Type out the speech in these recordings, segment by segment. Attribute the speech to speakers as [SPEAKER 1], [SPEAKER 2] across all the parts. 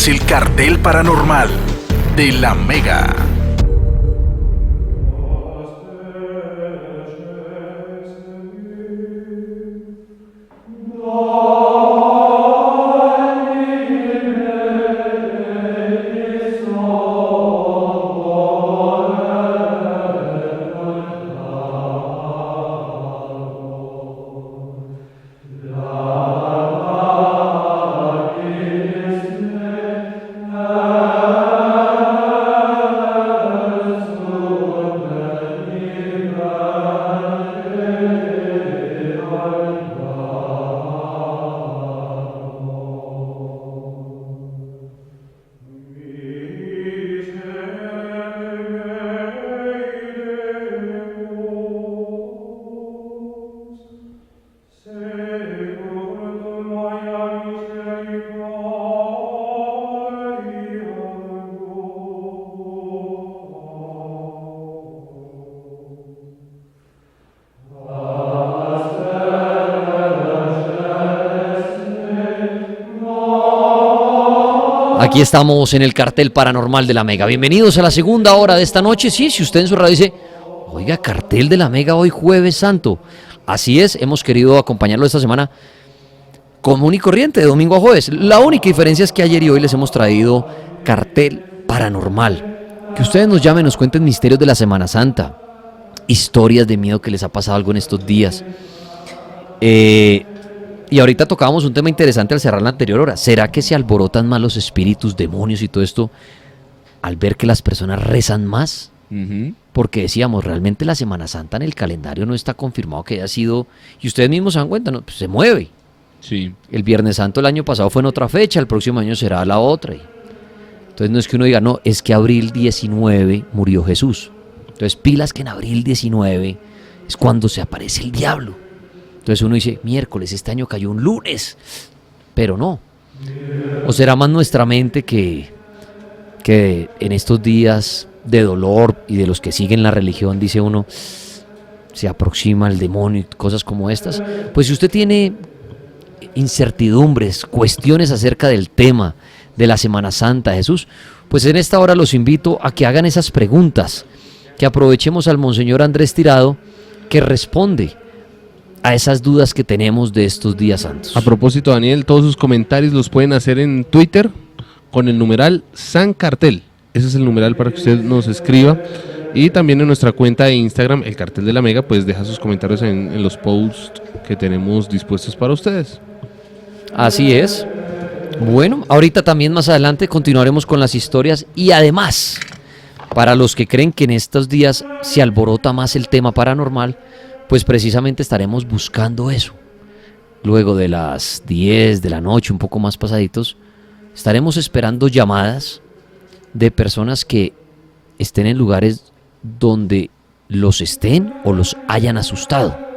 [SPEAKER 1] es el Cartel Paranormal de la Mega.
[SPEAKER 2] Aquí estamos en el Cartel Paranormal de la Mega. Bienvenidos a la segunda hora de esta noche. Sí, si usted en su radio dice, oiga, Cartel de la Mega hoy Jueves Santo. Así es, hemos querido acompañarlo esta semana común y corriente, de domingo a jueves. La única diferencia es que ayer y hoy les hemos traído Cartel Paranormal. Que ustedes nos llamen, nos cuenten misterios de la Semana Santa, historias de miedo que les ha pasado algo en estos días. Y ahorita tocábamos un tema interesante al cerrar la anterior hora. ¿Será que se alborotan más los espíritus, demonios y todo esto al ver que las personas rezan más? Porque decíamos, realmente la Semana Santa en el calendario no está confirmado que haya sido, y ustedes mismos se dan cuenta, ¿no? Pues se mueve.
[SPEAKER 3] Sí.
[SPEAKER 2] El Viernes Santo el año pasado fue en otra fecha, el próximo año será la otra. Entonces no es que uno diga, no, es que abril 19 murió Jesús. Entonces pilas que en abril 19 es cuando se aparece el diablo. Entonces uno dice, miércoles, este año cayó un lunes, pero no. ¿O será más nuestra mente que en estos días de dolor y de los que siguen la religión, dice uno, se aproxima el demonio y cosas como estas? Pues si usted tiene incertidumbres, cuestiones acerca del tema de la Semana Santa de Jesús, pues en esta hora los invito a que hagan esas preguntas, que aprovechemos al Monseñor Andrés Tirado, que responde a esas dudas que tenemos de estos días santos.
[SPEAKER 3] A propósito, Daniel, todos sus comentarios los pueden hacer en Twitter con el numeral San Cartel. Ese es el numeral para que usted nos escriba. Y también en nuestra cuenta de Instagram, el Cartel de la Mega, pues deja sus comentarios en los posts que tenemos dispuestos para ustedes.
[SPEAKER 2] Así es. Bueno, ahorita también más adelante continuaremos con las historias y además, para los que creen que en estos días se alborota más el tema paranormal, pues precisamente estaremos buscando eso. Luego de las 10 de la noche, un poco más pasaditos, estaremos esperando llamadas de personas que estén en lugares donde los estén o los hayan asustado.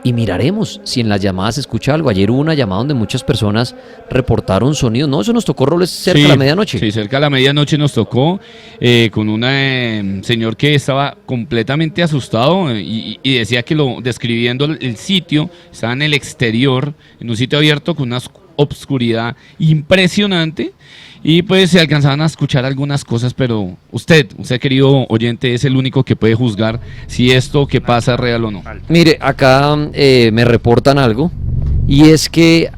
[SPEAKER 2] Y miraremos si en las llamadas se escucha algo. Ayer hubo una llamada donde muchas personas reportaron sonidos. No, eso nos tocó, Robles, cerca de la medianoche.
[SPEAKER 3] Sí, cerca de la medianoche nos tocó con un señor que estaba completamente asustado y decía que describiendo el sitio, estaba en el exterior, en un sitio abierto con una obscuridad impresionante. Y pues se alcanzaban a escuchar algunas cosas, pero usted querido oyente, es el único que puede juzgar si esto que pasa es real o no.
[SPEAKER 2] Mire, acá me reportan algo, y es que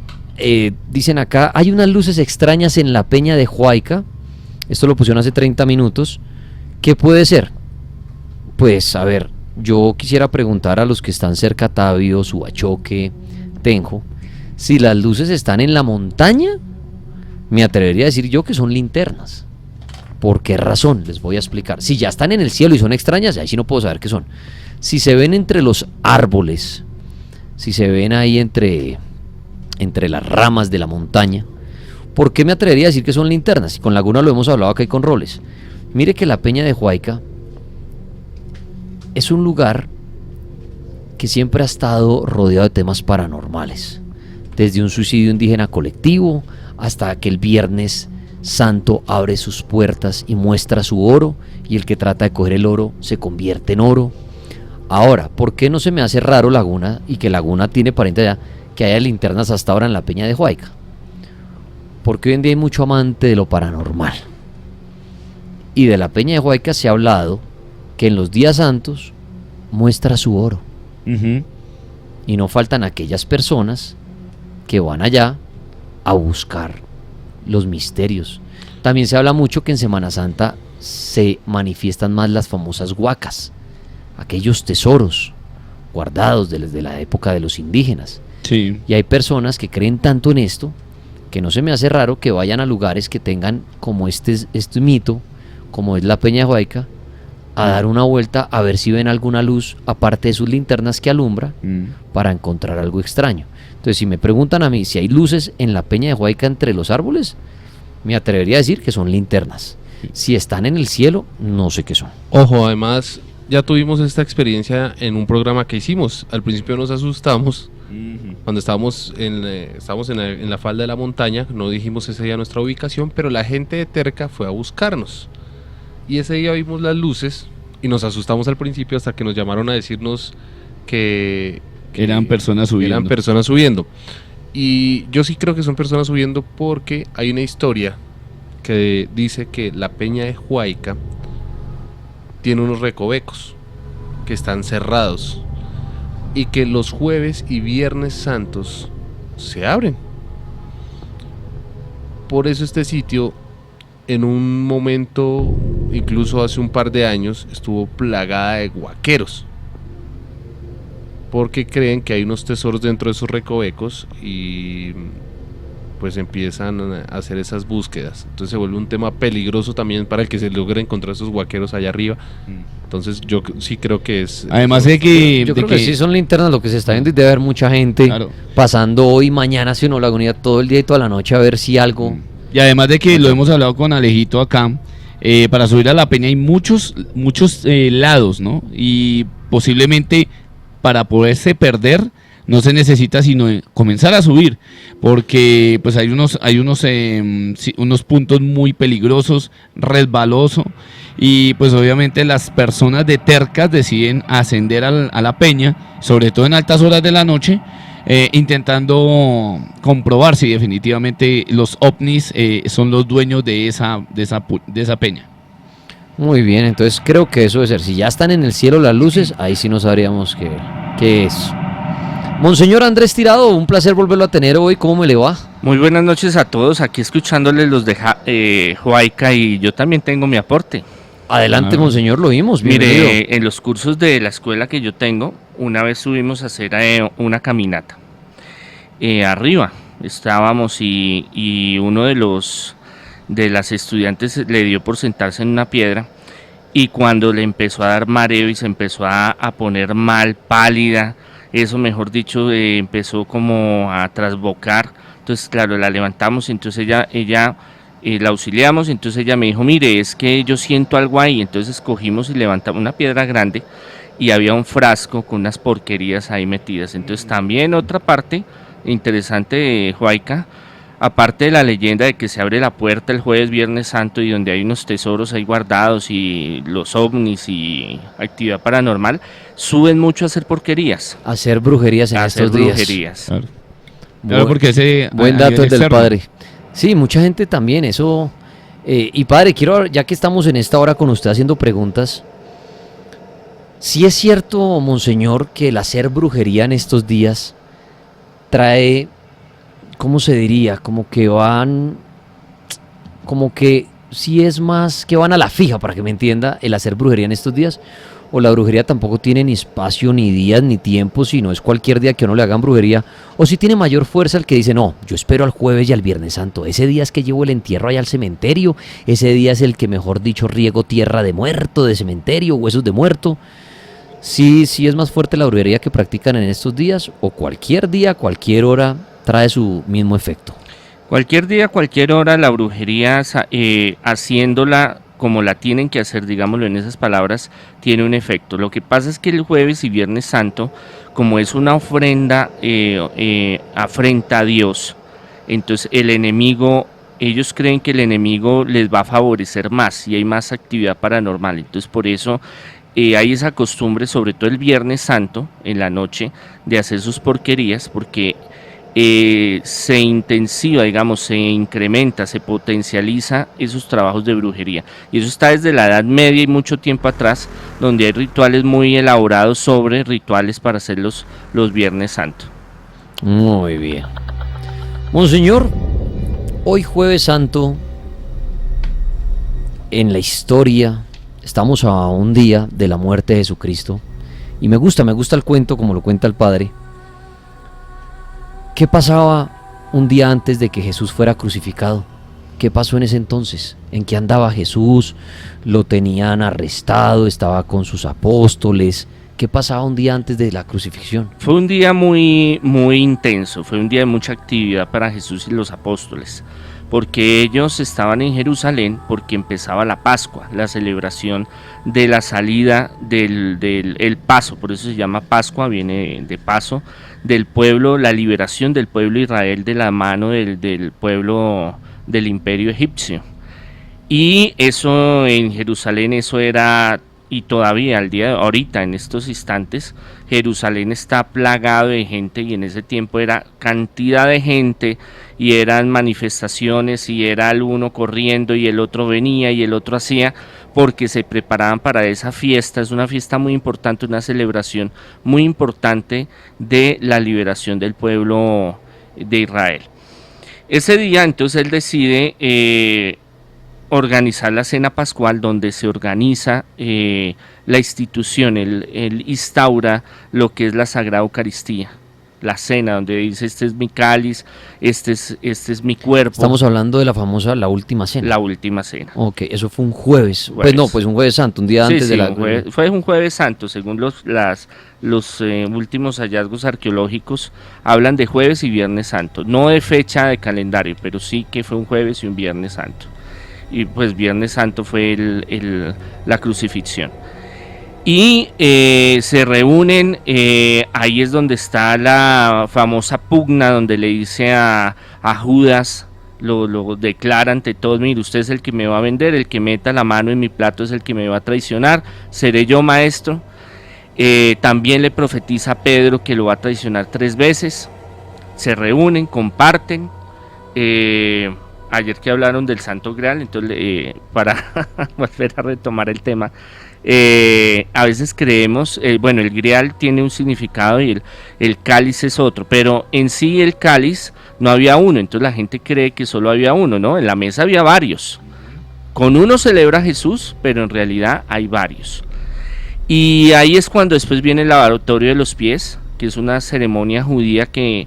[SPEAKER 2] dicen acá, hay unas luces extrañas en la Peña de Huayca. Esto lo pusieron hace 30 minutos. ¿Qué puede ser? Pues, a ver, yo quisiera preguntar a los que están cerca, Tabio, Subachoque, Tenjo, si las luces están en la montaña. Me atrevería a decir yo que son linternas. ¿Por qué razón? Les voy a explicar. Si ya están en el cielo y son extrañas, ahí sí no puedo saber qué son. Si se ven entre los árboles, si se ven ahí entre las ramas de la montaña, ¿por qué me atrevería a decir que son linternas? Y con Laguna lo hemos hablado acá y con Roles. Mire que la Peña de Huayca es un lugar que siempre ha estado rodeado de temas paranormales. Desde un suicidio indígena colectivo hasta que el Viernes Santo abre sus puertas y muestra su oro, y el que trata de coger el oro se convierte en oro. Ahora, ¿por qué no se me hace raro, Laguna, y que Laguna tiene pariente allá, que haya linternas hasta ahora en la Peña de Huayca? porque hoy en día hay mucho amante de lo paranormal. Y de la Peña de Huayca se ha hablado que en los días santos muestra su oro.
[SPEAKER 3] Ujú.
[SPEAKER 2] Y no faltan aquellas personas que van allá a buscar los misterios. También se habla mucho que en Semana Santa se manifiestan más las famosas huacas, aquellos tesoros guardados desde la época de los indígenas.
[SPEAKER 3] Sí.
[SPEAKER 2] Y hay personas que creen tanto en esto que no se me hace raro que vayan a lugares que tengan como este mito, como es la Peña de Huayca, a dar una vuelta a ver si ven alguna luz aparte de sus linternas que alumbra para encontrar algo extraño. Entonces, si me preguntan a mí si hay luces en la Peña de Huayca entre los árboles, me atrevería a decir que son linternas. Si están en el cielo, no sé qué son.
[SPEAKER 4] Ojo, además, ya tuvimos esta experiencia en un programa que hicimos. Al principio nos asustamos cuando estábamos en la falda de la montaña. No dijimos ese día nuestra ubicación, pero la gente de Terca fue a buscarnos. Y ese día vimos las luces y nos asustamos al principio hasta que nos llamaron a decirnos que
[SPEAKER 3] Eran personas subiendo.
[SPEAKER 4] Eran personas subiendo. Y yo sí creo que son personas subiendo porque hay una historia que dice que la Peña de Huayca tiene unos recovecos que están cerrados y que los jueves y viernes santos se abren. Por eso este sitio en un momento, incluso hace un par de años, estuvo plagada de huaqueros porque creen que hay unos tesoros dentro de esos recovecos y pues empiezan a hacer esas búsquedas. Entonces se vuelve un tema peligroso también para el que se logre encontrar esos huaqueros allá arriba. Entonces yo sí creo que es...
[SPEAKER 3] Además de que...
[SPEAKER 2] Yo creo que sí son linternas lo que se está viendo y debe haber mucha gente
[SPEAKER 3] Claro.
[SPEAKER 2] pasando hoy, mañana, si no la agonía todo el día y toda la noche a ver si algo...
[SPEAKER 3] Y además de que lo hemos hablado con Alejito acá, para subir a la Peña hay muchos lados, ¿no? Y posiblemente para poderse perder no se necesita sino comenzar a subir, porque pues hay unos puntos muy peligrosos, resbaloso, y pues obviamente las personas de Tercas deciden ascender a la Peña, sobre todo en altas horas de la noche, intentando comprobar si definitivamente los ovnis son los dueños de esa peña.
[SPEAKER 2] Muy bien, entonces creo que eso debe ser. Si ya están en el cielo las luces, ahí sí no sabríamos qué es. Monseñor Andrés Tirado, un placer volverlo a tener hoy. ¿Cómo me le va?
[SPEAKER 5] Muy buenas noches a todos, aquí escuchándoles los de Huayca, y yo también tengo mi aporte.
[SPEAKER 2] Adelante, monseñor, lo vimos. Bienvenido.
[SPEAKER 5] Mire, en los cursos de la escuela que yo tengo, una vez subimos a hacer una caminata. Arriba estábamos y uno de las estudiantes le dio por sentarse en una piedra, y cuando le empezó a dar mareo y se empezó a poner mal, pálida, eso mejor dicho, empezó como a trasbocar. Entonces claro, la levantamos, entonces ella la auxiliamos, entonces ella me dijo, mire, es que yo siento algo ahí. Entonces cogimos y levantamos una piedra grande y había un frasco con unas porquerías ahí metidas. Entonces también otra parte interesante de Huayca, aparte de la leyenda de que se abre la puerta el jueves, viernes santo, y donde hay unos tesoros ahí guardados y los ovnis y actividad paranormal, suben mucho a hacer porquerías.
[SPEAKER 2] A hacer brujerías en
[SPEAKER 5] a hacer
[SPEAKER 2] estos días.
[SPEAKER 5] brujerías.
[SPEAKER 3] Claro, claro, porque ese...
[SPEAKER 2] Buen
[SPEAKER 3] a
[SPEAKER 2] dato
[SPEAKER 3] nivel
[SPEAKER 2] el del
[SPEAKER 3] externo.
[SPEAKER 2] padre. Sí, mucha gente también, eso... y padre, quiero, ya que estamos en esta hora con usted haciendo preguntas, ¿sí es cierto, monseñor, que el hacer brujería en estos días trae, ¿cómo se diría? Como que sí es más que van a la fija, para que me entienda, el hacer brujería en estos días? ¿O la brujería tampoco tiene ni espacio, ni días, ni tiempo, sino es cualquier día que a uno le hagan brujería? ¿O si tiene mayor fuerza el que dice, no, yo espero al jueves y al viernes santo, ese día es que llevo el entierro allá al cementerio, ese día es el que, mejor dicho, riego tierra de muerto, de cementerio, huesos de muerto? Sí es más fuerte la brujería que practican en estos días, o cualquier día, cualquier hora trae su mismo efecto.
[SPEAKER 5] Cualquier día, cualquier hora, la brujería, haciéndola como la tienen que hacer, digámoslo en esas palabras, tiene un efecto. Lo que pasa es que el jueves y viernes santo, como es una ofrenda, afrenta a Dios, entonces el enemigo, ellos creen que el enemigo les va a favorecer más y hay más actividad paranormal. Entonces por eso hay esa costumbre, sobre todo el viernes santo, en la noche, de hacer sus porquerías, porque se intensiva, digamos, se incrementa, se potencializa esos trabajos de brujería. Y eso está desde la Edad Media y mucho tiempo atrás, donde hay rituales muy elaborados sobre rituales para hacer los Viernes Santo.
[SPEAKER 2] Muy bien. Monseñor, hoy Jueves Santo, en la historia, estamos a un día de la muerte de Jesucristo. Y me gusta el cuento como lo cuenta el Padre. ¿Qué pasaba un día antes de que Jesús fuera crucificado? ¿Qué pasó en ese entonces? ¿En qué andaba Jesús? ¿Lo tenían arrestado? ¿Estaba con sus apóstoles? ¿Qué pasaba un día antes de la crucifixión?
[SPEAKER 5] Fue un día muy, muy intenso, fue un día de mucha actividad para Jesús y los apóstoles, porque ellos estaban en Jerusalén porque empezaba la Pascua, la celebración de la salida del paso, por eso se llama Pascua, viene de paso, del pueblo, la liberación del pueblo de Israel de la mano del pueblo del imperio egipcio. Y eso en Jerusalén, eso era, y todavía al día de ahorita, en estos instantes, Jerusalén está plagado de gente, y en ese tiempo era cantidad de gente, y eran manifestaciones, y era el uno corriendo, y el otro venía, y el otro hacía, porque se preparaban para esa fiesta. Es una fiesta muy importante, una celebración muy importante de la liberación del pueblo de Israel. Ese día entonces él decide organizar la cena pascual, donde se organiza la institución, él instaura lo que es la Sagrada Eucaristía, la cena, donde dice: este es mi cáliz, este es mi cuerpo.
[SPEAKER 2] Estamos hablando de la famosa La Última Cena.
[SPEAKER 5] La Última Cena.
[SPEAKER 2] Ok, eso fue un jueves. Pues no, pues un Jueves Santo, un día antes de la...
[SPEAKER 5] Fue un Jueves Santo, según los últimos hallazgos arqueológicos, hablan de Jueves y Viernes Santo, no de fecha de calendario, pero sí que fue un Jueves y un Viernes Santo. Y pues Viernes Santo fue la crucifixión. Y se reúnen, ahí es donde está la famosa pugna, donde le dice a Judas, lo declara ante todos: mire, usted es el que me va a vender, el que meta la mano en mi plato es el que me va a traicionar, seré yo, maestro. También le profetiza a Pedro que lo va a traicionar 3 veces. Se reúnen, comparten. Ayer que hablaron del Santo Grial, entonces para volver a retomar el tema, a veces creemos, bueno, el Grial tiene un significado y el cáliz es otro, pero en sí el cáliz no había uno, entonces la gente cree que solo había uno, ¿no? En la mesa había varios. Con uno celebra Jesús, pero en realidad hay varios. Y ahí es cuando después viene el lavatorio de los pies, que es una ceremonia judía que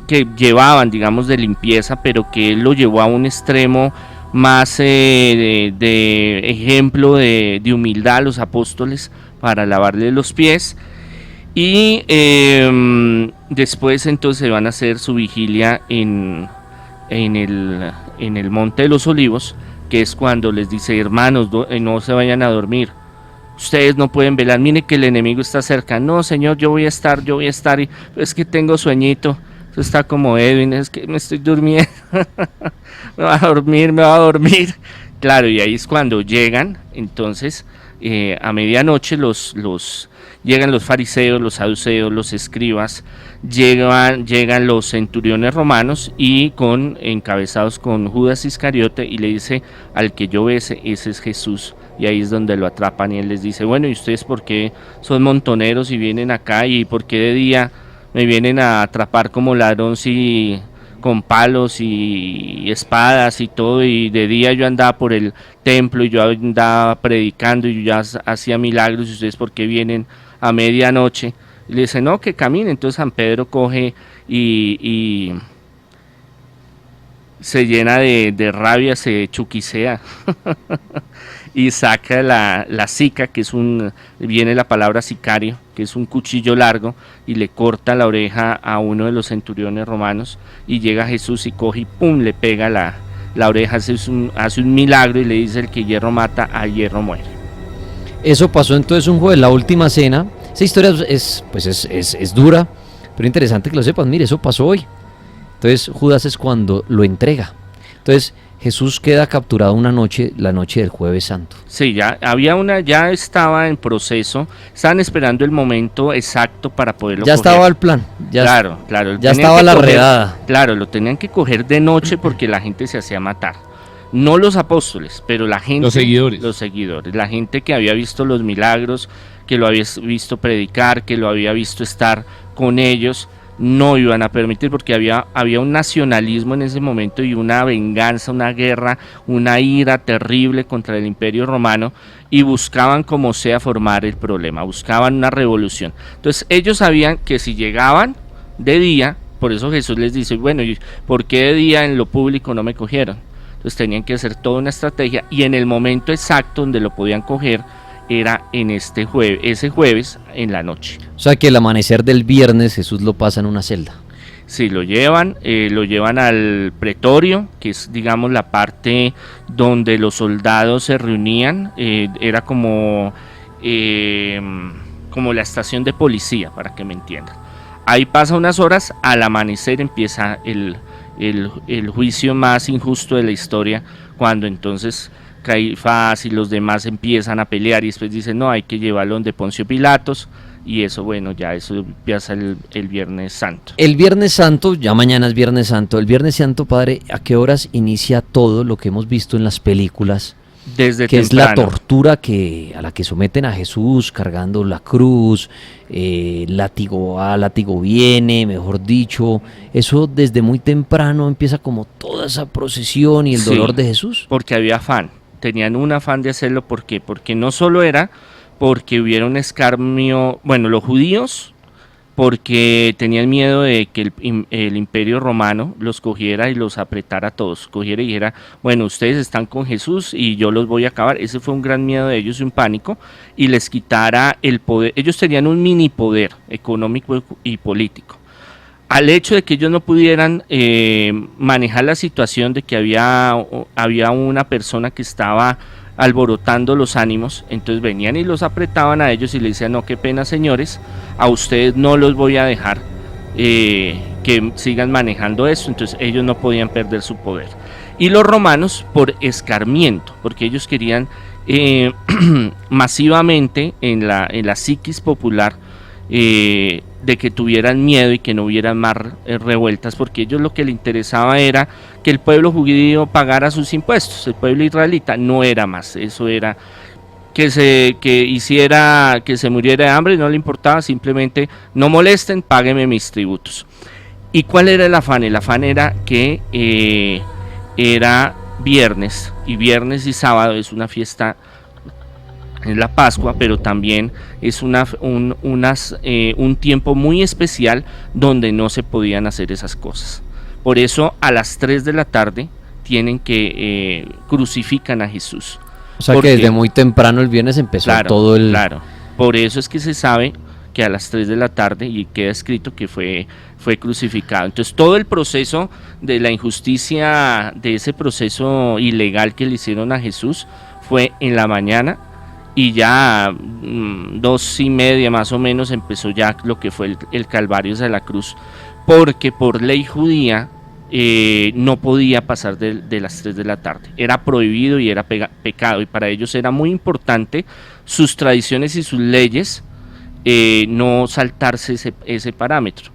[SPEAKER 5] que llevaban, digamos, de limpieza, pero que él lo llevó a un extremo más de ejemplo de humildad a los apóstoles para lavarle los pies. Y después entonces van a hacer su vigilia en el Monte de los Olivos, que es cuando les dice: hermanos, no se vayan a dormir, ustedes no pueden velar, miren que el enemigo está cerca. No, Señor, yo voy a estar, y es que tengo sueñito. Eso está como Edwin, es que me estoy durmiendo. me va a dormir. Claro, y ahí es cuando llegan, entonces, a medianoche llegan los fariseos, los saduceos, los escribas, llegan los centuriones romanos y encabezados con Judas Iscariote, y le dice: al que yo bese, ese es Jesús. Y ahí es donde lo atrapan, y él les dice: bueno, ¿y ustedes por qué son montoneros y vienen acá? ¿Y por qué de día me vienen a atrapar como ladrón, si con palos y espadas y todo? Y de día yo andaba por el templo y yo andaba predicando y yo ya hacía milagros, y ustedes por qué vienen a medianoche. Y le dice: no, que camine. Entonces San Pedro coge y se llena de rabia, se chuquicea y saca la sica, que viene la palabra sicario, que es un cuchillo largo, y le corta la oreja a uno de los centuriones romanos, y llega Jesús y coge y pum, le pega la oreja, hace un milagro, y le dice: el que hierro mata, a hierro muere.
[SPEAKER 2] Eso pasó entonces un jueves, la Última Cena. Esa historia es dura, pero interesante que lo sepas. Mire, eso pasó hoy. Entonces Judas es cuando lo entrega. Entonces Jesús queda capturado una noche, la noche del Jueves Santo.
[SPEAKER 5] Sí, ya estaba en proceso, estaban esperando el momento exacto para poderlo
[SPEAKER 2] Ya
[SPEAKER 5] coger.
[SPEAKER 2] estaba el plan.
[SPEAKER 5] Claro.
[SPEAKER 2] Ya
[SPEAKER 5] tenían
[SPEAKER 2] estaba
[SPEAKER 5] que
[SPEAKER 2] la
[SPEAKER 5] coger-
[SPEAKER 2] redada.
[SPEAKER 5] Claro, lo tenían que coger de noche porque la gente se hacía matar. No los apóstoles, pero la gente.
[SPEAKER 3] Los seguidores.
[SPEAKER 5] Los seguidores. La gente que había visto los milagros, que lo había visto predicar, que lo había visto estar con ellos, no iban a permitir porque había un nacionalismo en ese momento y una venganza, una guerra, una ira terrible contra el Imperio Romano y buscaban como sea formar el problema, buscaban una revolución. Entonces ellos sabían que si llegaban de día, por eso Jesús les dice, bueno, ¿y por qué de día en lo público no me cogieron? Entonces tenían que hacer toda una estrategia y en el momento exacto donde lo podían coger era en ese jueves en la noche.
[SPEAKER 2] O sea que el amanecer del viernes Jesús lo pasa en una celda.
[SPEAKER 5] Sí, lo llevan al pretorio, que es, digamos, la parte donde los soldados se reunían, era como la estación de policía, para que me entiendan. Ahí pasa unas horas, al amanecer empieza el juicio más injusto de la historia, cuando entonces Caifás y los demás empiezan a pelear y después dicen, no, hay que llevarlo donde Poncio Pilatos, y eso, bueno, ya eso empieza el Viernes Santo.
[SPEAKER 2] El Viernes Santo, ya mañana es Viernes Santo. El Viernes Santo, padre, ¿a qué horas inicia todo lo que hemos visto en las películas?
[SPEAKER 5] Desde
[SPEAKER 2] Que es la
[SPEAKER 5] temprano.
[SPEAKER 2] tortura a la que someten a Jesús cargando la cruz, látigo va, látigo viene, mejor dicho. Eso desde muy temprano empieza como toda esa procesión y el
[SPEAKER 5] Sí.
[SPEAKER 2] dolor de Jesús.
[SPEAKER 5] Porque había afán, tenían un afán de hacerlo, ¿por qué? Porque no solo era porque hubiera un escarnio, bueno, los judíos, porque tenían miedo de que el Imperio Romano los cogiera y los apretara a todos, cogiera y dijera, bueno, ustedes están con Jesús y yo los voy a acabar. Ese fue un gran miedo de ellos y un pánico, y les quitara el poder. Ellos tenían un mini poder económico y político. Al hecho de que ellos no pudieran manejar la situación de que había una persona que estaba alborotando los ánimos, entonces venían y los apretaban a ellos y le decían, no, qué pena señores, a ustedes no los voy a dejar que sigan manejando esto. Entonces ellos no podían perder su poder. Y los romanos por escarmiento, porque ellos querían masivamente en la psiquis popular, de que tuvieran miedo y que no hubieran más revueltas, porque ellos lo que les interesaba era que el pueblo judío pagara sus impuestos. El pueblo israelita no era más, eso era que se muriera de hambre, no le importaba, simplemente no molesten, páguenme mis tributos. ¿Y cuál era el afán? El afán era que era viernes, y viernes y sábado es una fiesta, es la Pascua, pero también es un tiempo muy especial donde no se podían hacer esas cosas. Por eso a las 3 de la tarde crucifican a Jesús.
[SPEAKER 2] O sea
[SPEAKER 5] Porque-
[SPEAKER 2] que desde muy temprano el viernes empezó todo el...
[SPEAKER 5] Claro, por eso es que se sabe que a las 3 de la tarde, y queda escrito que fue crucificado. Entonces todo el proceso de la injusticia, de ese proceso ilegal que le hicieron a Jesús, fue en la mañana, y ya 2:30 más o menos empezó ya lo que fue el Calvario de la cruz, porque por ley judía no podía pasar de las 3 de la tarde, era prohibido y era pecado, y para ellos era muy importante sus tradiciones y sus leyes, no saltarse ese parámetro.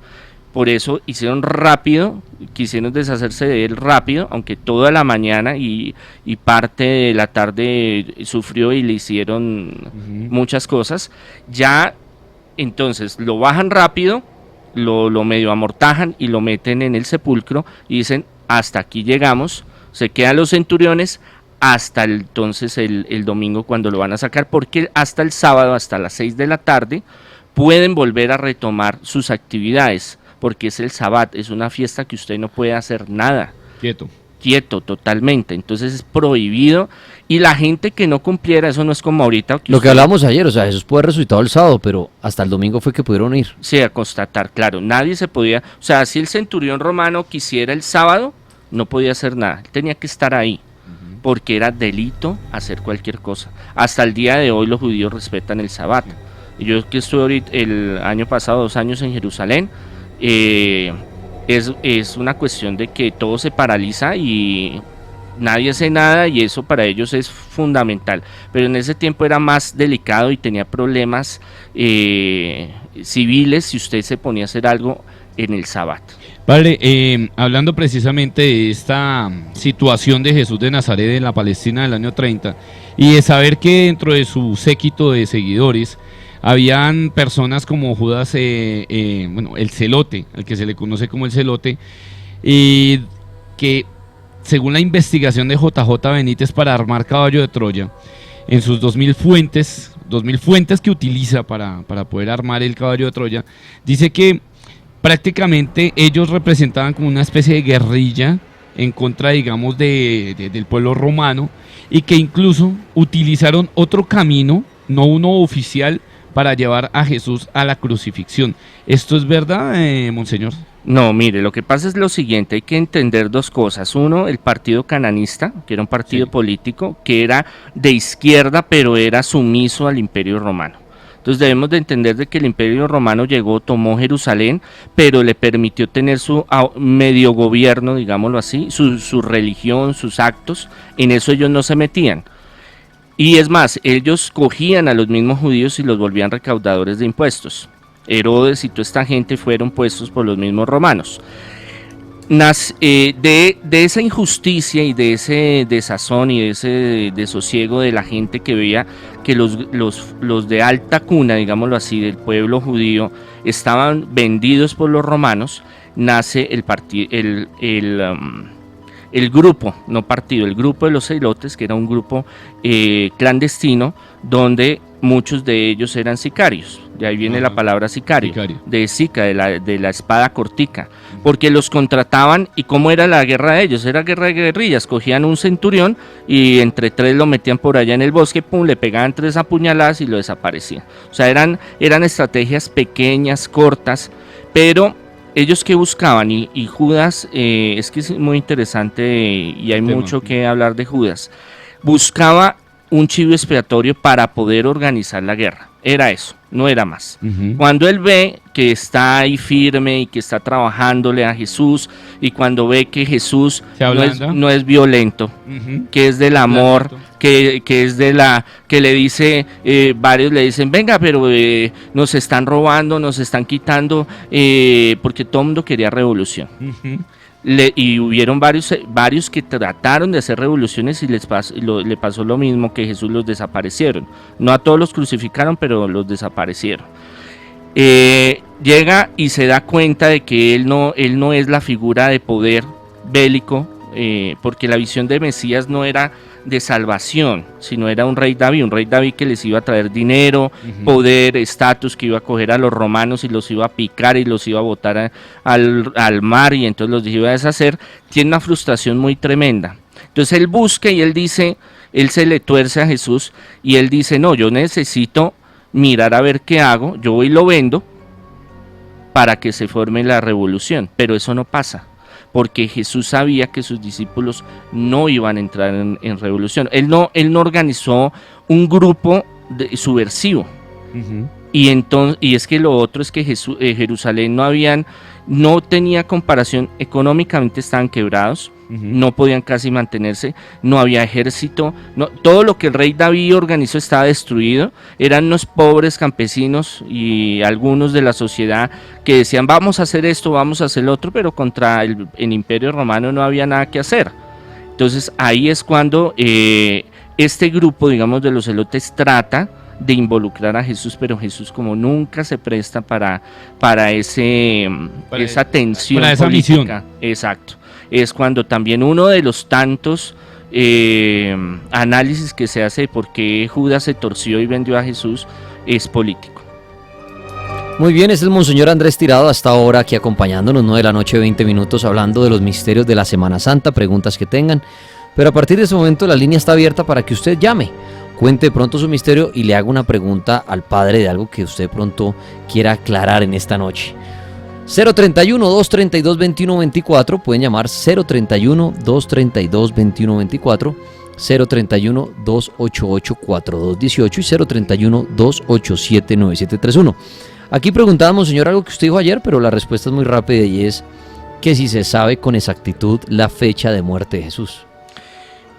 [SPEAKER 5] Por eso hicieron rápido, quisieron deshacerse de él rápido, aunque toda la mañana y parte de la tarde sufrió y le hicieron muchas cosas. Ya entonces lo bajan rápido, lo medio amortajan y lo meten en el sepulcro y dicen, hasta aquí llegamos. Se quedan los centuriones hasta entonces el domingo, cuando lo van a sacar, porque hasta el sábado, hasta las 6 de la tarde, pueden volver a retomar sus actividades, porque es el Sabbat, es una fiesta que usted no puede hacer nada, quieto totalmente. Entonces es prohibido, y la gente que no cumpliera, eso no es como ahorita
[SPEAKER 2] Lo que hablábamos ayer, o sea, Jesús puede haber resucitado el sábado, pero hasta el domingo fue que pudieron ir.
[SPEAKER 5] Sí, a constatar, claro, nadie se podía, o sea, si el centurión romano quisiera el sábado, no podía hacer nada, él tenía que estar ahí, porque era delito hacer cualquier cosa. Hasta el día de hoy los judíos respetan el Sabbat. Yo que estuve ahorita, el año pasado, 2 años en Jerusalén, es una cuestión de que todo se paraliza, y nadie hace nada y eso para ellos es fundamental, pero en ese tiempo era más delicado y tenía problemas civiles si usted se ponía a hacer algo en el sábado.
[SPEAKER 3] Padre, hablando precisamente de esta situación de Jesús de Nazaret en la Palestina del año 30 y de saber que dentro de su séquito de seguidores habían personas como Judas, el Celote, al que se le conoce como el Celote, que según la investigación de JJ Benítez para armar Caballo de Troya, en sus 2000 fuentes que utiliza para poder armar el Caballo de Troya, dice que prácticamente ellos representaban como una especie de guerrilla en contra, digamos, del pueblo romano, y que incluso utilizaron otro camino, no uno oficial, para llevar a Jesús a la crucifixión. ¿Esto es verdad, monseñor?
[SPEAKER 5] No, mire, lo que pasa es lo siguiente, hay que entender dos cosas. Uno, el partido cananista, que era un partido político, que era de izquierda, pero era sumiso al Imperio Romano. Entonces debemos de entender de que el Imperio Romano llegó, tomó Jerusalén, pero le permitió tener su medio gobierno, digámoslo así, su religión, sus actos, en eso ellos no se metían. Y es más, ellos cogían a los mismos judíos y los volvían recaudadores de impuestos. Herodes y toda esta gente fueron puestos por los mismos romanos. De esa injusticia y de ese desazón y de ese desosiego de la gente que veía que los de alta cuna, digámoslo así, del pueblo judío estaban vendidos por los romanos, nace el grupo, no partido, el grupo de los celotes, que era un grupo clandestino, donde muchos de ellos eran sicarios. De ahí viene la palabra sicario. De sica, de la espada cortica, porque los contrataban. ¿Y cómo era la guerra de ellos? Era guerra de guerrillas, cogían un centurión y entre tres lo metían por allá en el bosque, pum, le pegaban 3 apuñaladas y lo desaparecían. O sea, eran estrategias pequeñas, cortas, pero ellos que buscaban, y Judas, es que es muy interesante y hay mucho que hablar de Judas, buscaba un chivo expiatorio para poder organizar la guerra, era eso, no era más. Cuando él ve que está ahí firme y que está trabajándole a Jesús, y cuando ve que Jesús no es violento, que es del amor, que es que le dice, varios le dicen, venga, pero nos están robando, nos están quitando, porque todo el mundo quería revolución. Y hubieron varios que trataron de hacer revoluciones y le pasó lo mismo, que Jesús los desaparecieron. No a todos los crucificaron, pero los desaparecieron. Llega y se da cuenta de que él no es la figura de poder bélico, porque la visión de Mesías no era de salvación, sino era un rey David que les iba a traer dinero, poder, estatus, que iba a coger a los romanos y los iba a picar y los iba a botar al mar, y entonces los iba a deshacer. Tiene una frustración muy tremenda. Entonces él busca y él se le tuerce a Jesús y él dice, no, yo necesito mirar a ver qué hago, yo voy y lo vendo para que se forme la revolución, pero eso no pasa, porque Jesús sabía que sus discípulos no iban a entrar en revolución. Él no organizó un grupo subversivo. Y es que lo otro es que Jerusalén no tenía comparación, económicamente estaban quebrados, no podían casi mantenerse, no había ejército, todo lo que el rey David organizó estaba destruido. Eran unos pobres campesinos y algunos de la sociedad que decían, vamos a hacer esto, vamos a hacer lo otro, pero contra el Imperio Romano no había nada que hacer. Entonces ahí es cuando este grupo, digamos, de los celotes trata de involucrar a Jesús, pero Jesús como nunca se presta para esa tensión
[SPEAKER 3] para esa
[SPEAKER 5] política.
[SPEAKER 3] misión.
[SPEAKER 5] Exacto. Es cuando también uno de los tantos análisis que se hace de por qué Judas se torció y vendió a Jesús es político.
[SPEAKER 2] Muy bien, este es el Monseñor Andrés Tirado hasta ahora aquí acompañándonos, 9 de la noche, 20 minutos, hablando de los misterios de la Semana Santa, preguntas que tengan. Pero a partir de ese momento la línea está abierta para que usted llame, cuente de pronto su misterio y le haga una pregunta al Padre de algo que usted pronto quiera aclarar en esta noche. 031-232-2124, pueden llamar 031-232-2124, 031-288-4218 y 031-287-9731. Aquí preguntábamos, señor, algo que usted dijo ayer, pero la respuesta es muy rápida y es que si se sabe con exactitud la fecha de muerte de Jesús.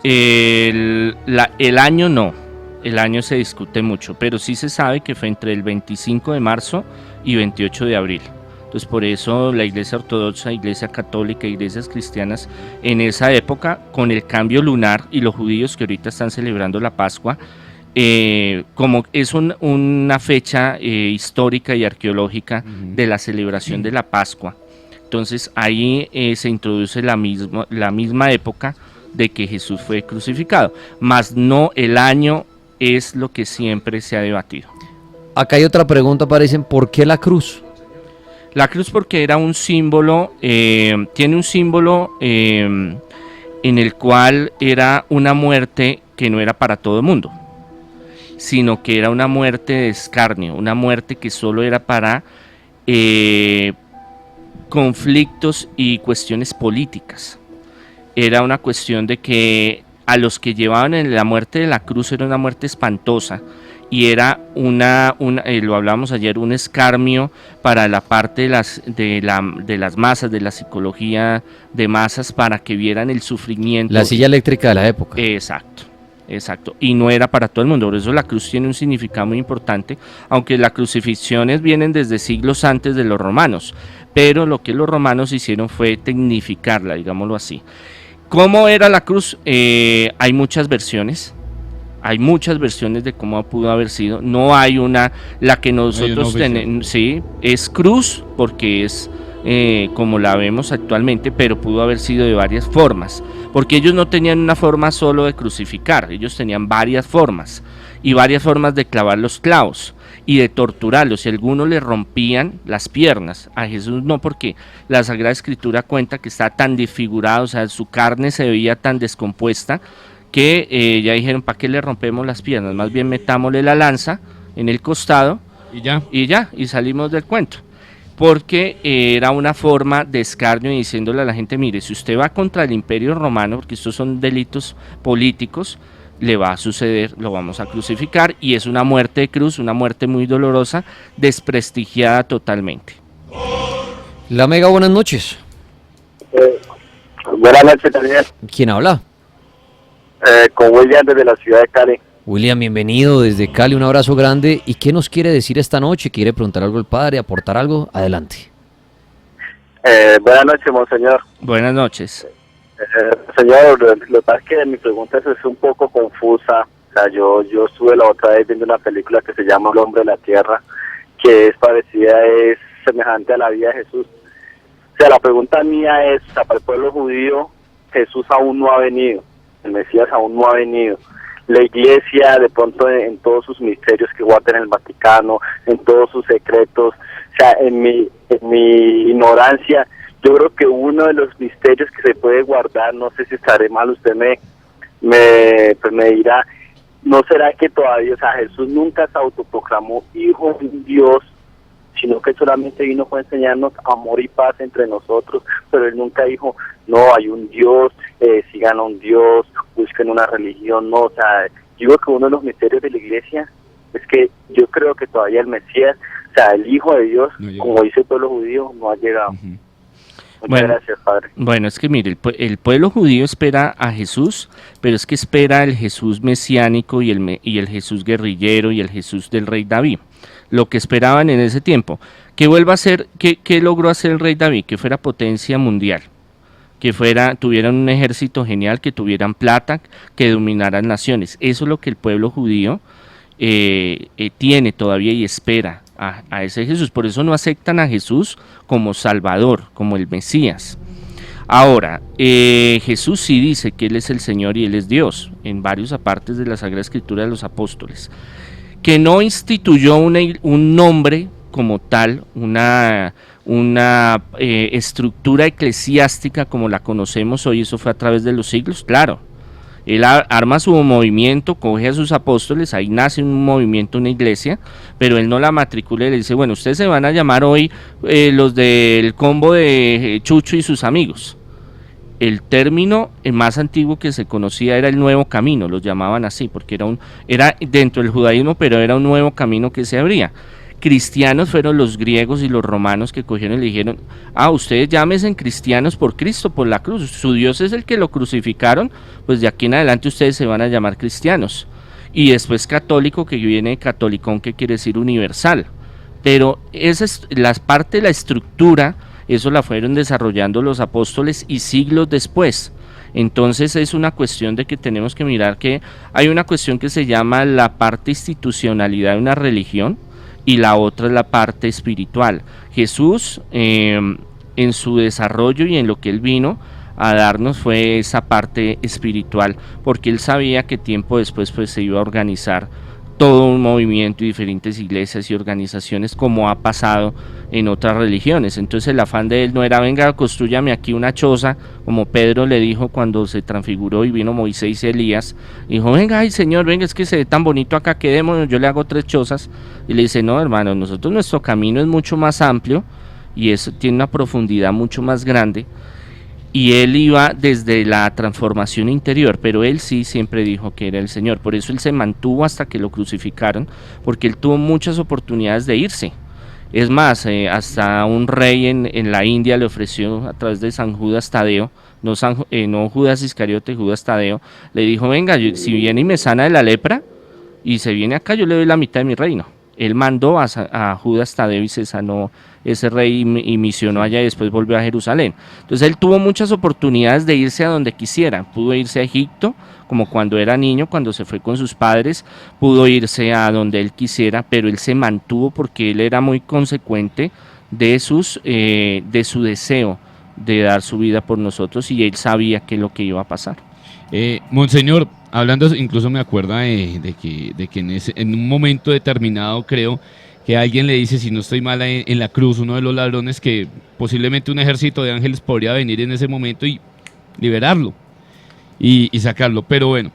[SPEAKER 5] El año no, el año se discute mucho, pero sí se sabe que fue entre el 25 de marzo y 28 de abril. Entonces por eso la Iglesia Ortodoxa, Iglesia Católica, Iglesias cristianas en esa época, con el cambio lunar y los judíos que ahorita están celebrando la Pascua, como es una fecha histórica y arqueológica de la celebración de la Pascua, entonces ahí se introduce la misma época de que Jesús fue crucificado, más no el año es lo que siempre se ha debatido.
[SPEAKER 2] Acá hay otra pregunta, parecen, ¿por qué la cruz?
[SPEAKER 5] La cruz porque era un símbolo, tiene un símbolo en el cual era una muerte que no era para todo el mundo, sino que era una muerte de escarnio, una muerte que solo era para conflictos y cuestiones políticas. Era una cuestión de que a los que llevaban en la muerte de la cruz era una muerte espantosa y era lo hablábamos ayer, un escarnio para la parte de las masas, de la psicología de masas, para que vieran el sufrimiento.
[SPEAKER 2] La silla eléctrica de la época.
[SPEAKER 5] Exacto, y no era para todo el mundo, por eso la cruz tiene un significado muy importante, aunque las crucifixiones vienen desde siglos antes de los romanos, pero lo que los romanos hicieron fue tecnificarla, digámoslo así. ¿Cómo era la cruz? Hay muchas versiones de cómo pudo haber sido, no hay una, la que nosotros tenemos, sí, es cruz, porque es como la vemos actualmente, pero pudo haber sido de varias formas, porque ellos no tenían una forma solo de crucificar, ellos tenían varias formas, y varias formas de clavar los clavos, y de torturarlos, y algunos le rompían las piernas, a Jesús no, porque la Sagrada Escritura cuenta que está tan desfigurado, o sea, su carne se veía tan descompuesta, que ya dijeron, ¿para qué le rompemos las piernas? Más bien metámosle la lanza en el costado, y salimos del cuento. Porque era una forma de escarnio y diciéndole a la gente, mire, si usted va contra el Imperio Romano, porque estos son delitos políticos, le va a suceder, lo vamos a crucificar, y es una muerte de cruz, una muerte muy dolorosa, desprestigiada totalmente.
[SPEAKER 2] La Mega, buenas noches.
[SPEAKER 6] Buenas noches, Daniel.
[SPEAKER 2] ¿Quién habla?
[SPEAKER 6] Con William desde la ciudad de Cali.
[SPEAKER 2] William, bienvenido desde Cali, un abrazo grande. ¿Y qué nos quiere decir esta noche? ¿Quiere preguntar algo al padre, aportar algo? Adelante.
[SPEAKER 6] Buenas noches, monseñor.
[SPEAKER 5] Buenas noches.
[SPEAKER 6] Señor, lo que pasa es que mi pregunta es un poco confusa. O sea, yo estuve la otra vez viendo una película que se llama El hombre de la tierra, que es parecida, es semejante a la vida de Jesús. O sea, la pregunta mía es, o sea, para el pueblo judío, Jesús aún no ha venido, el Mesías aún no ha venido. La iglesia, de pronto, en todos sus misterios que guarda en el Vaticano, en todos sus secretos, o sea, en mi ignorancia, yo creo que uno de los misterios que se puede guardar, no sé si estaré mal, usted me dirá, ¿no será que todavía, o sea, Jesús nunca se autoproclamó hijo de Dios, sino que solamente vino a enseñarnos amor y paz entre nosotros, pero él nunca dijo, no, hay un Dios, sigan a un Dios, busquen una religión, no, o sea, yo creo que uno de los misterios de la iglesia es que yo creo que todavía el Mesías, o sea, el Hijo de Dios, no, como dice el pueblo judío, no ha llegado. Muchas gracias, Padre.
[SPEAKER 5] Bueno, es que mire, el pueblo judío espera a Jesús, pero es que espera el Jesús mesiánico y el Jesús guerrillero y el Jesús del rey David. Lo que esperaban en ese tiempo, que vuelva a ser, ¿qué logró hacer el rey David? Que fuera potencia mundial, que tuvieran un ejército genial, que tuvieran plata, que dominaran naciones. Eso es lo que el pueblo judío tiene todavía y espera a ese Jesús. Por eso no aceptan a Jesús como Salvador, como el Mesías. Ahora, Jesús sí dice que Él es el Señor y Él es Dios, en varios apartes de la Sagrada Escritura de los Apóstoles, que no instituyó un nombre como tal, una estructura eclesiástica como la conocemos hoy. Eso fue a través de los siglos, claro. Él arma su movimiento, coge a sus apóstoles, ahí nace un movimiento, una iglesia, pero él no la matricula y le dice, bueno, ustedes se van a llamar hoy los del combo de Chucho y sus amigos. El término más antiguo que se conocía era el nuevo camino, los llamaban así, porque era dentro del judaísmo, pero era un nuevo camino que se abría. Cristianos fueron los griegos y los romanos que cogieron y le dijeron, ustedes llámense cristianos por Cristo, por la cruz, su Dios es el que lo crucificaron, pues de aquí en adelante ustedes se van a llamar cristianos. Y después católico, que viene de catolicón, que quiere decir universal. Pero esa es la parte de la estructura, eso la fueron desarrollando los apóstoles y siglos después. Entonces es una cuestión de que tenemos que mirar que hay una cuestión que se llama la parte institucionalidad de una religión y la otra es la parte espiritual. Jesús en su desarrollo y en lo que él vino a darnos fue esa parte espiritual, porque él sabía que tiempo después pues se iba a organizar todo un movimiento y diferentes iglesias y organizaciones como ha pasado en otras religiones. Entonces el afán de él no era, venga, construyame aquí una choza, como Pedro le dijo cuando se transfiguró y vino Moisés y Elías, dijo, venga, ay Señor, venga, es que se ve tan bonito acá, quedémonos, yo le hago 3 chozas, y le dice, no hermano, nosotros nuestro camino es mucho más amplio, y eso tiene una profundidad mucho más grande, y él iba desde la transformación interior, pero él sí siempre dijo que era el Señor. Por eso él se mantuvo hasta que lo crucificaron, porque él tuvo muchas oportunidades de irse. Es más, hasta un rey en la India le ofreció a través de San Judas Tadeo, no Judas Iscariote, Judas Tadeo, le dijo, venga, si viene y me sana de la lepra, y se viene acá, yo le doy la mitad de mi reino. Él mandó a Judas Tadeo y se sanó ese rey y misionó allá y después volvió a Jerusalén. Entonces él tuvo muchas oportunidades de irse a donde quisiera. Pudo irse a Egipto, como cuando era niño, cuando se fue con sus padres, pudo irse a donde él quisiera, pero él se mantuvo porque él era muy consecuente de su deseo de dar su vida por nosotros, y él sabía qué es lo que iba a pasar.
[SPEAKER 3] Monseñor, hablando, incluso me acuerda de que en un momento determinado, creo que alguien le dice, si no estoy mal, en la cruz, uno de los ladrones, que posiblemente un ejército de ángeles podría venir en ese momento y liberarlo y sacarlo. Pero bueno,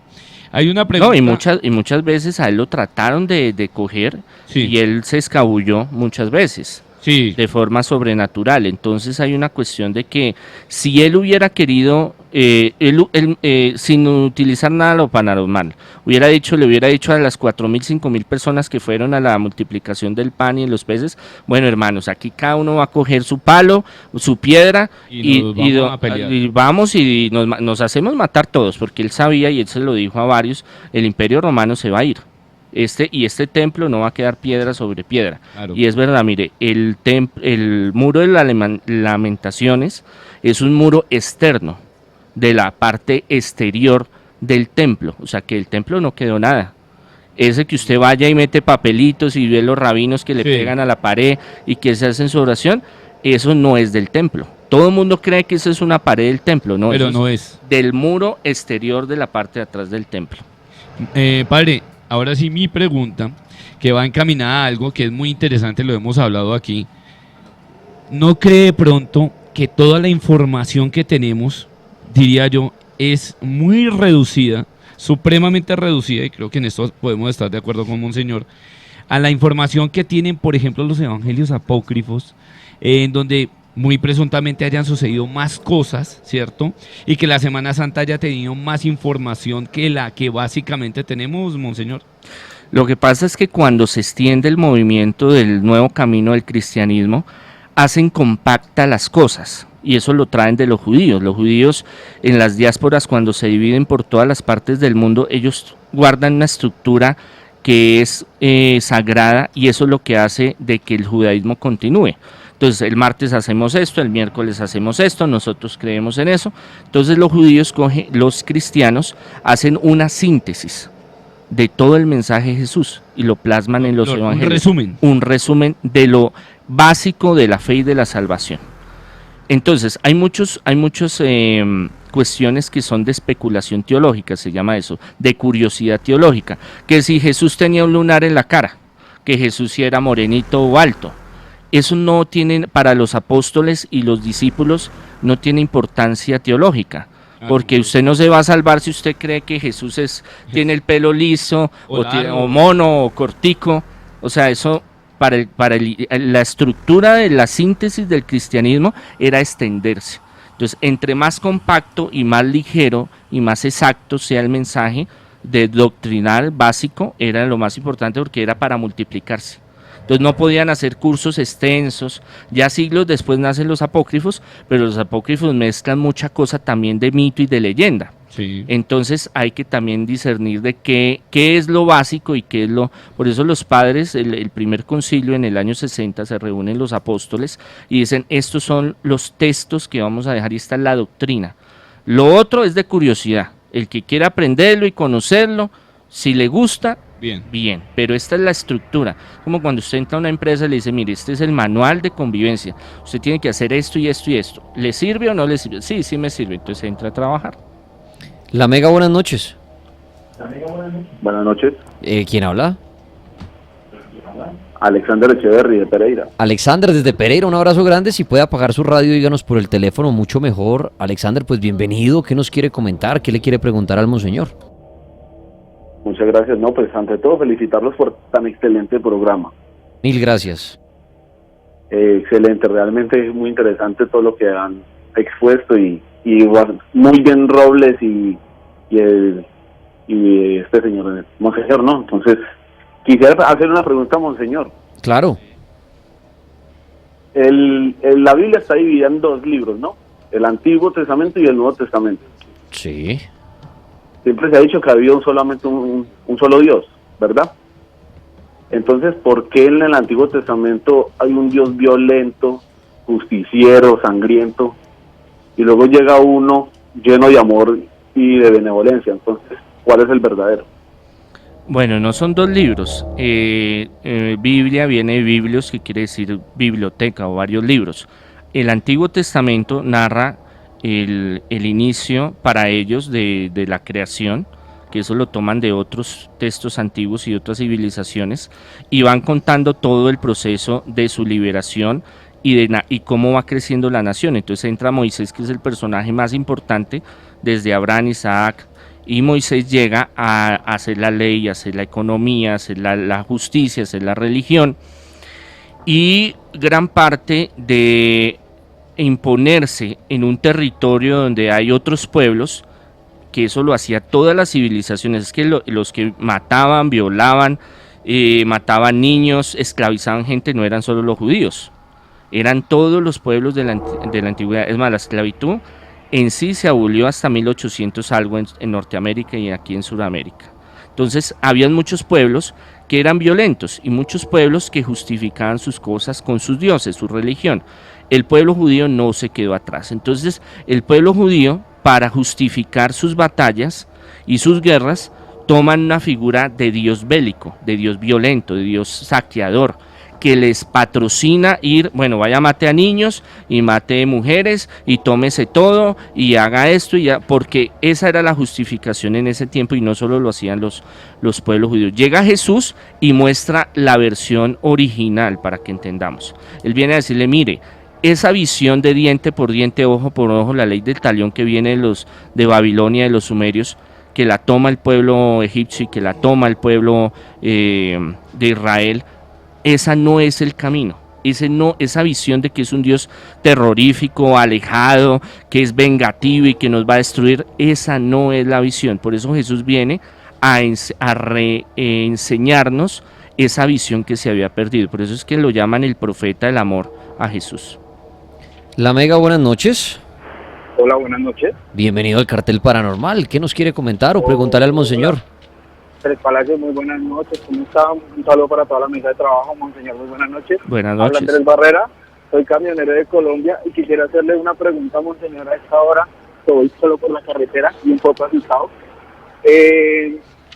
[SPEAKER 3] hay una pregunta.
[SPEAKER 5] No, y muchas veces a él lo trataron de coger,
[SPEAKER 3] sí,
[SPEAKER 5] y él se escabulló muchas veces.
[SPEAKER 3] Sí.
[SPEAKER 5] De forma sobrenatural. Entonces hay una cuestión de que si él hubiera querido, sin utilizar nada lo paranormal, le hubiera dicho a las 4.000, 5.000 personas que fueron a la multiplicación del pan y los peces, bueno hermanos, aquí cada uno va a coger su palo, su piedra y vamos y nos hacemos matar todos, porque él sabía, y él se lo dijo a varios, el Imperio Romano se va a ir. Este templo no va a quedar piedra sobre piedra. Claro. Y es verdad, mire, el muro de las Lamentaciones es un muro externo de la parte exterior del templo, o sea que el templo no quedó nada. Ese que usted vaya y mete papelitos y ve los rabinos que le pegan a la pared y que se hacen su oración, eso no es del templo. Todo el mundo cree que eso es una pared del templo, no,
[SPEAKER 3] pero
[SPEAKER 5] eso
[SPEAKER 3] no es
[SPEAKER 5] del muro exterior de la parte de atrás del templo.
[SPEAKER 3] Padre, ahora sí mi pregunta, que va encaminada a algo que es muy interesante, lo hemos hablado aquí. ¿No cree de pronto que toda la información que tenemos, diría yo, es muy reducida, supremamente reducida, y creo que en esto podemos estar de acuerdo con Monseñor, a la información que tienen, por ejemplo, los evangelios apócrifos, en donde muy presuntamente hayan sucedido más cosas, ¿cierto? Y que la Semana Santa haya tenido más información que la que básicamente tenemos, Monseñor?
[SPEAKER 5] Lo que pasa es que cuando se extiende el movimiento del nuevo camino del cristianismo, hacen compacta las cosas, y eso lo traen de los judíos. Los judíos en las diásporas, cuando se dividen por todas las partes del mundo, ellos guardan una estructura que es sagrada, y eso es lo que hace de que el judaísmo continúe. Entonces el martes hacemos esto, el miércoles hacemos esto, nosotros creemos en eso. Entonces los cristianos hacen una síntesis de todo el mensaje de Jesús y lo plasman en los evangelios. Un resumen de lo básico de la fe y de la salvación. Entonces hay muchas cuestiones que son de especulación teológica, se llama eso, de curiosidad teológica, que si Jesús tenía un lunar en la cara, que Jesús si era morenito o alto. Eso no tiene, para los apóstoles y los discípulos, no tiene importancia teológica, porque usted no se va a salvar si usted cree que Jesús tiene el pelo liso, o mono, o cortico. O sea, eso para la estructura de la síntesis del cristianismo era extenderse. Entonces, entre más compacto y más ligero y más exacto sea el mensaje doctrinal básico, era lo más importante, porque era para multiplicarse. Entonces no podían hacer cursos extensos. Ya siglos después nacen los apócrifos, pero los apócrifos mezclan mucha cosa también de mito y de leyenda.
[SPEAKER 3] Sí.
[SPEAKER 5] Entonces hay que también discernir de qué es lo básico y qué es lo... Por eso los padres, el primer concilio en el año 60, se reúnen los apóstoles y dicen, estos son los textos que vamos a dejar y esta es la doctrina. Lo otro es de curiosidad. El que quiera aprenderlo y conocerlo, si le gusta, bien. Pero esta es la estructura. Como cuando usted entra a una empresa y le dice, mire, este es el manual de convivencia. Usted tiene que hacer esto y esto y esto. ¿Le sirve o no le sirve? Sí, sí me sirve. Entonces entra a trabajar.
[SPEAKER 2] La Mega, buenas noches.
[SPEAKER 7] Buenas noches,
[SPEAKER 2] ¿Quién habla?
[SPEAKER 7] Alexander Echeverry de Pereira.
[SPEAKER 2] Alexander, desde Pereira, un abrazo grande. Si puede apagar su radio, díganos por el teléfono, mucho mejor. Alexander, pues bienvenido. ¿Qué nos quiere comentar? ¿Qué le quiere preguntar al monseñor?
[SPEAKER 7] Muchas gracias. No, pues ante todo felicitarlos por tan excelente programa.
[SPEAKER 2] Mil gracias.
[SPEAKER 7] Excelente, realmente es muy interesante todo lo que han expuesto y muy bien Robles y este señor, monseñor, ¿no? Entonces, quisiera hacer una pregunta, monseñor.
[SPEAKER 2] Claro.
[SPEAKER 7] La Biblia está dividida en dos libros, ¿no? El Antiguo Testamento y el Nuevo Testamento.
[SPEAKER 2] Sí.
[SPEAKER 7] Siempre se ha dicho que había solamente un solo Dios, ¿verdad? Entonces, ¿por qué en el Antiguo Testamento hay un Dios violento, justiciero, sangriento, y luego llega uno lleno de amor y de benevolencia? Entonces, ¿cuál es el verdadero?
[SPEAKER 5] Bueno, no son dos libros. Biblia viene de biblios, que quiere decir biblioteca o varios libros. El Antiguo Testamento narra el inicio para ellos de la creación, que eso lo toman de otros textos antiguos y otras civilizaciones, y van contando todo el proceso de su liberación y cómo va creciendo la nación. Entonces entra Moisés, que es el personaje más importante desde Abraham, Isaac, y Moisés llega a hacer la ley, a hacer la economía, a hacer la justicia, a hacer la religión, y gran parte de imponerse en un territorio donde hay otros pueblos, que eso lo hacía todas las civilizaciones. Es que los que mataban, violaban, mataban niños, esclavizaban gente, no eran solo los judíos, eran todos los pueblos de la antigüedad. Es más, la esclavitud en sí se abolió hasta 1800 algo en Norteamérica y aquí en Sudamérica. Entonces habían muchos pueblos que eran violentos y muchos pueblos que justificaban sus cosas con sus dioses, su religión. El pueblo judío no se quedó atrás. Entonces el pueblo judío, para justificar sus batallas y sus guerras, toman una figura de Dios bélico, de Dios violento, de Dios saqueador, que les patrocina ir, bueno, vaya, mate a niños y mate mujeres y tómese todo y haga esto y ya, porque esa era la justificación en ese tiempo y no solo lo hacían los pueblos judíos. Llega Jesús y muestra la versión original para que entendamos. Él viene a decirle, mire, esa visión de diente por diente, ojo por ojo, la ley del talión que viene de Babilonia, de los sumerios, que la toma el pueblo egipcio y que la toma el pueblo de Israel, esa no es el camino. Esa visión de que es un Dios terrorífico, alejado, que es vengativo y que nos va a destruir, esa no es la visión. Por eso Jesús viene a enseñarnos esa visión que se había perdido. Por eso es que lo llaman el profeta del amor a Jesús.
[SPEAKER 2] La Mega, buenas noches.
[SPEAKER 8] Hola, buenas noches.
[SPEAKER 2] Bienvenido al Cartel Paranormal. ¿Qué nos quiere comentar o preguntarle al monseñor?
[SPEAKER 8] Tres Palacios, muy buenas noches. ¿Cómo está? Un saludo para toda la mesa de trabajo, monseñor. Muy buenas noches.
[SPEAKER 5] Buenas
[SPEAKER 8] Habla
[SPEAKER 5] noches.
[SPEAKER 8] Andrés Barrera, soy camionero de Colombia y quisiera hacerle una pregunta, monseñor, a esta hora. Estoy solo por la carretera y un poco asustado.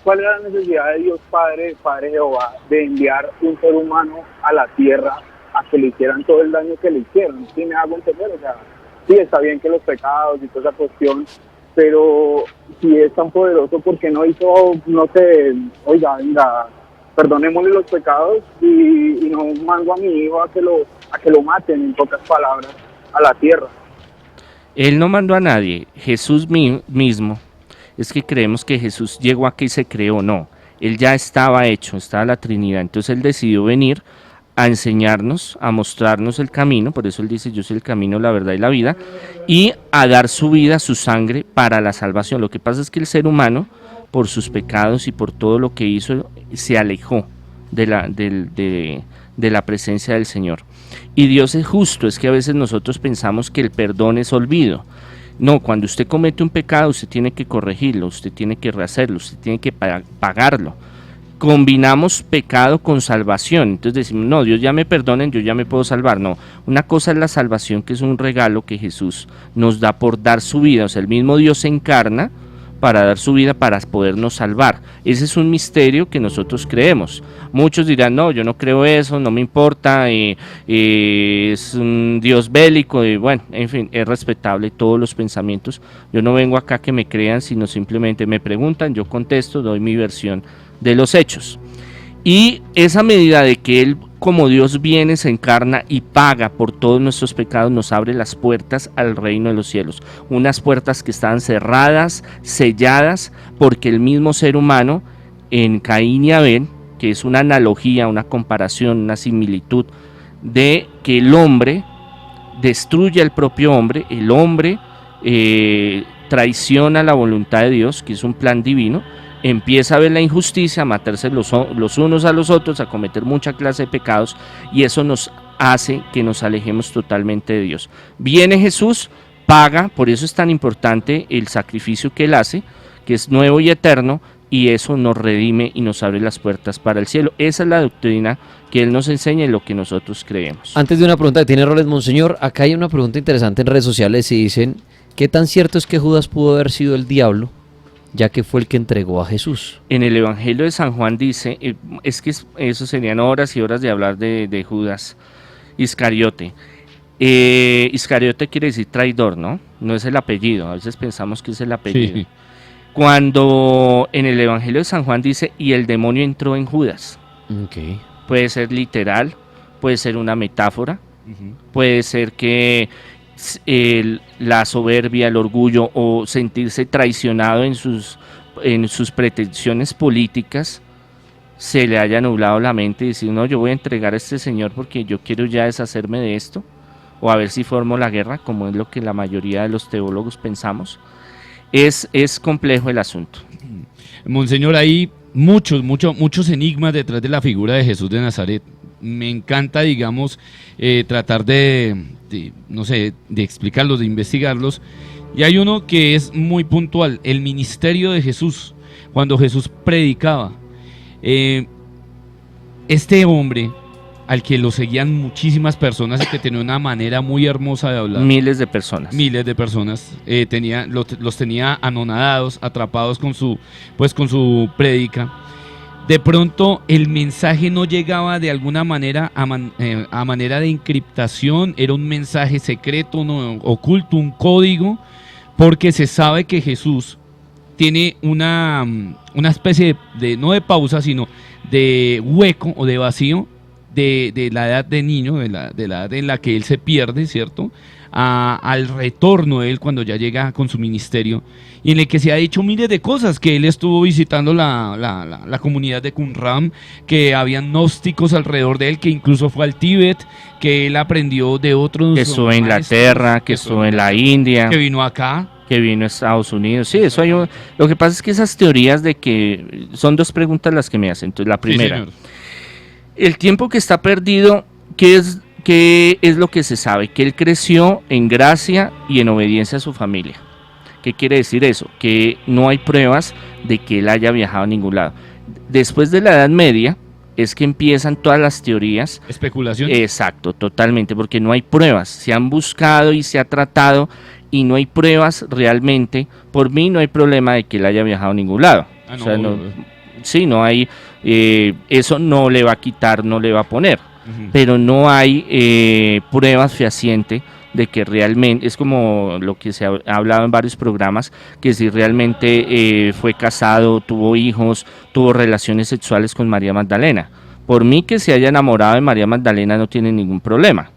[SPEAKER 8] ¿Cuál es la necesidad de Dios Padre Jehová, de enviar un ser humano a la tierra a que le hicieran todo el daño que le hicieron? ¿Sí me hago entender? O sea, sí, está bien que los pecados y toda esa cuestión, pero si es tan poderoso, ¿por qué no hizo, no sé, oiga, venga, perdonémosle los pecados y no mando a mi hijo a que lo maten, en pocas palabras, a la tierra?
[SPEAKER 5] Él no mandó a nadie, Jesús mismo. Es que creemos que Jesús llegó aquí y se creó, no. Él ya estaba hecho, estaba la Trinidad. Entonces él decidió venir a enseñarnos, a mostrarnos el camino, por eso él dice, yo soy el camino, la verdad y la vida, y a dar su vida, su sangre para la salvación. Lo que pasa es que el ser humano, por sus pecados y por todo lo que hizo, se alejó de la presencia del Señor. Y Dios es justo, es que a veces nosotros pensamos que el perdón es olvido. No, cuando usted comete un pecado, usted tiene que corregirlo, usted tiene que rehacerlo, usted tiene que pagarlo. Combinamos pecado con salvación, entonces decimos, no, Dios ya me perdonen, yo ya me puedo salvar. No, una cosa es la salvación, que es un regalo que Jesús nos da por dar su vida, o sea, el mismo Dios se encarna para dar su vida, para podernos salvar. Ese es un misterio que nosotros creemos. Muchos dirán, no, yo no creo eso, no me importa, es un Dios bélico, y bueno, en fin, es respetable todos los pensamientos. Yo no vengo acá que me crean, sino simplemente me preguntan, yo contesto, doy mi versión de los hechos. Y esa medida de que Él, como Dios, viene, se encarna y paga por todos nuestros pecados, nos abre las puertas al reino de los cielos. Unas puertas que estaban cerradas, selladas, porque el mismo ser humano, en Caín y Abel, que es una analogía, una comparación, una similitud, de que el hombre destruye al propio hombre, el hombre traiciona la voluntad de Dios, que es un plan divino, empieza a ver la injusticia, a matarse los unos a los otros, a cometer mucha clase de pecados, y eso nos hace que nos alejemos totalmente de Dios. Viene Jesús, paga, por eso es tan importante el sacrificio que Él hace, que es nuevo y eterno, y eso nos redime y nos abre las puertas para el cielo. Esa es la doctrina que Él nos enseña y lo que nosotros creemos.
[SPEAKER 2] Antes de una pregunta que tiene roles, Monseñor, acá hay una pregunta interesante en redes sociales y dicen, ¿qué tan cierto es que Judas pudo haber sido el diablo, ya que fue el que entregó a Jesús?
[SPEAKER 5] En el Evangelio de San Juan dice, es que eso serían horas y horas de hablar de Judas Iscariote. Iscariote quiere decir traidor, ¿no? No es el apellido, a veces pensamos que es el apellido.
[SPEAKER 3] Sí.
[SPEAKER 5] Cuando en el Evangelio de San Juan dice, y el demonio entró en Judas.
[SPEAKER 2] Okay.
[SPEAKER 5] Puede ser literal, puede ser una metáfora, puede ser que la soberbia, el orgullo o sentirse traicionado en sus pretensiones políticas se le haya nublado la mente y decir, no, yo voy a entregar a este señor porque yo quiero ya deshacerme de esto, o a ver si formo la guerra, como es lo que la mayoría de los teólogos pensamos. Es complejo el asunto.
[SPEAKER 3] Monseñor, hay muchos enigmas detrás de la figura de Jesús de Nazaret. Me encanta, digamos, tratar de explicarlos, de investigarlos. Y hay uno que es muy puntual, el ministerio de Jesús. Cuando Jesús predicaba, este hombre, al que lo seguían muchísimas personas y que tenía una manera muy hermosa de hablar.
[SPEAKER 5] Miles de personas.
[SPEAKER 3] Los tenía anonadados, atrapados con su prédica. De pronto el mensaje no llegaba de alguna manera a manera de encriptación, era un mensaje secreto, oculto, un código, porque se sabe que Jesús tiene una especie no de pausa, sino de hueco o de vacío de la edad de niño, de la edad en la que él se pierde, ¿cierto? Al retorno de él cuando ya llega con su ministerio, y en el que se ha dicho miles de cosas, que él estuvo visitando la comunidad de Qumran, que habían gnósticos alrededor de él, que incluso fue al Tíbet, que él aprendió de otros.
[SPEAKER 5] Que estuvo en Inglaterra, que estuvo en la India.
[SPEAKER 3] Que vino acá.
[SPEAKER 5] Que vino a Estados Unidos. Sí, eso lo que pasa es que esas teorías de que son dos preguntas las que me hacen. Entonces, la primera, sí, el tiempo que está perdido, ¿qué es lo que se sabe? Que él creció en gracia y en obediencia a su familia. ¿Qué quiere decir eso? Que no hay pruebas de que él haya viajado a ningún lado. Después de la Edad Media es que empiezan todas las teorías.
[SPEAKER 3] ¿Especulación?
[SPEAKER 5] Exacto, totalmente, porque no hay pruebas. Se han buscado y se ha tratado y no hay pruebas realmente. Por mí no hay problema de que él haya viajado a ningún lado.
[SPEAKER 3] Ah, no,
[SPEAKER 5] o sea, sí, no hay, eso no le va a quitar, no le va a poner, pero no hay pruebas fehacientes de que realmente, es como lo que se ha hablado en varios programas, que si realmente fue casado, tuvo hijos, tuvo relaciones sexuales con María Magdalena. Por mí que se haya enamorado de María Magdalena no tiene ningún problema,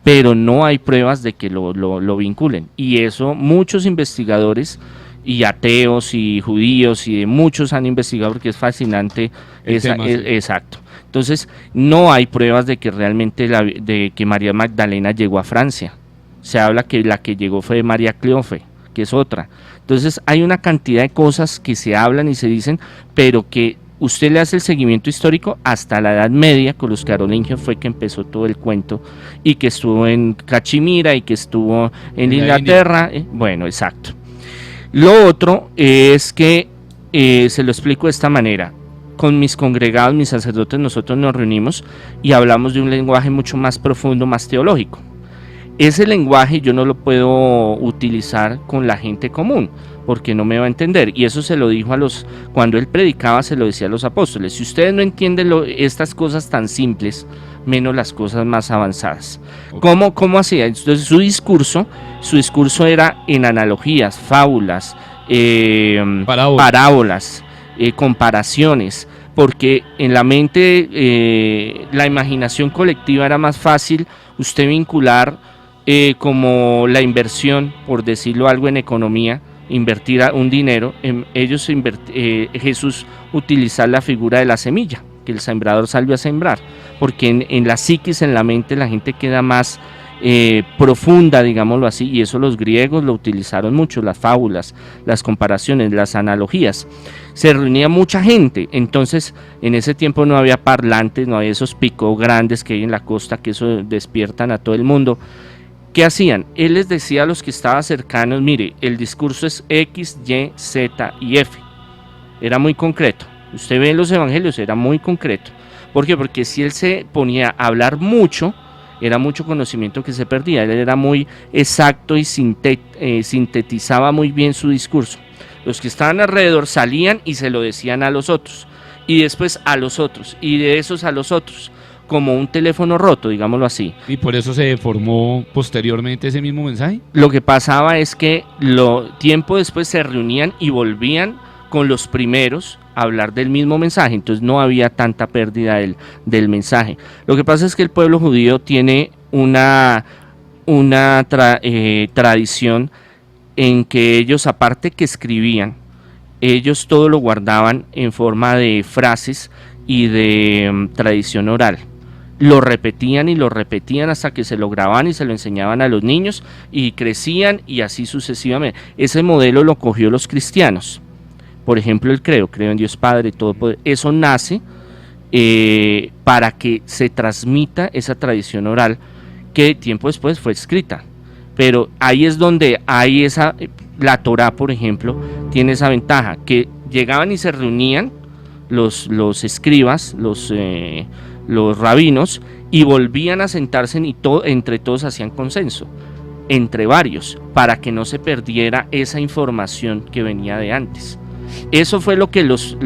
[SPEAKER 5] pero no hay pruebas de que lo vinculen, y eso muchos investigadores y ateos y judíos y muchos han investigado porque es fascinante. Exacto. Entonces no hay pruebas de que realmente de que María Magdalena llegó a Francia. Se habla que la que llegó fue María Cleofe, que es otra. Entonces hay una cantidad de cosas que se hablan y se dicen, pero que usted le hace el seguimiento histórico hasta la Edad Media, con los carolingios fue que empezó todo el cuento, y que estuvo en Cachemira y que estuvo en Inglaterra. Bueno, exacto. Lo otro es que, se lo explico de esta manera, con mis congregados, mis sacerdotes, nosotros nos reunimos y hablamos de un lenguaje mucho más profundo, más teológico. Ese lenguaje yo no lo puedo utilizar con la gente común, porque no me va a entender, y eso se lo dijo cuando él predicaba, se lo decía a los apóstoles: si ustedes no entienden estas cosas tan simples, menos las cosas más avanzadas.
[SPEAKER 3] Okay.
[SPEAKER 5] ¿Cómo hacía? Entonces su discurso era en analogías, fábulas, parábolas, comparaciones, porque en la mente, la imaginación colectiva era más fácil usted vincular como la inversión, por decirlo algo en economía, invertir un dinero, Jesús utilizar la figura de la semilla, que el sembrador salió a sembrar, porque en la psiquis, en la mente, la gente queda más profunda, digámoslo así, y eso los griegos lo utilizaron mucho, las fábulas, las comparaciones, las analogías. Se reunía mucha gente, entonces en ese tiempo no había parlantes, no había esos picos grandes que hay en la costa, que eso despiertan a todo el mundo. ¿Qué hacían? Él les decía a los que estaban cercanos: mire, el discurso es X, Y, Z y F. Era muy concreto. Usted ve en los evangelios, era muy concreto. ¿Por qué? Porque si él se ponía a hablar mucho, era mucho conocimiento que se perdía. Él era muy exacto y sintetizaba muy bien su discurso. Los que estaban alrededor salían y se lo decían a los otros, y después a los otros, y de esos a los otros, como un teléfono roto, digámoslo así.
[SPEAKER 3] ¿Y por eso se formó posteriormente ese mismo mensaje?
[SPEAKER 5] Lo que pasaba es que tiempo después se reunían y volvían con los primeros a hablar del mismo mensaje, entonces no había tanta pérdida del mensaje. Lo que pasa es que el pueblo judío tiene una tradición en que ellos, aparte que escribían, ellos todo lo guardaban en forma de frases y de tradición oral. Lo repetían y lo repetían hasta que se lo grababan y se lo enseñaban a los niños, y crecían, y así sucesivamente. Ese modelo lo cogió los cristianos. Por ejemplo, el creo en Dios Padre, Todopoderoso. Eso nace para que se transmita esa tradición oral que tiempo después fue escrita. Pero ahí es donde hay la Torá, por ejemplo, tiene esa ventaja, que llegaban y se reunían los escribas, los rabinos, y volvían a sentarse y entre todos hacían consenso, entre varios, para que no se perdiera esa información que venía de antes. Eso fue lo que los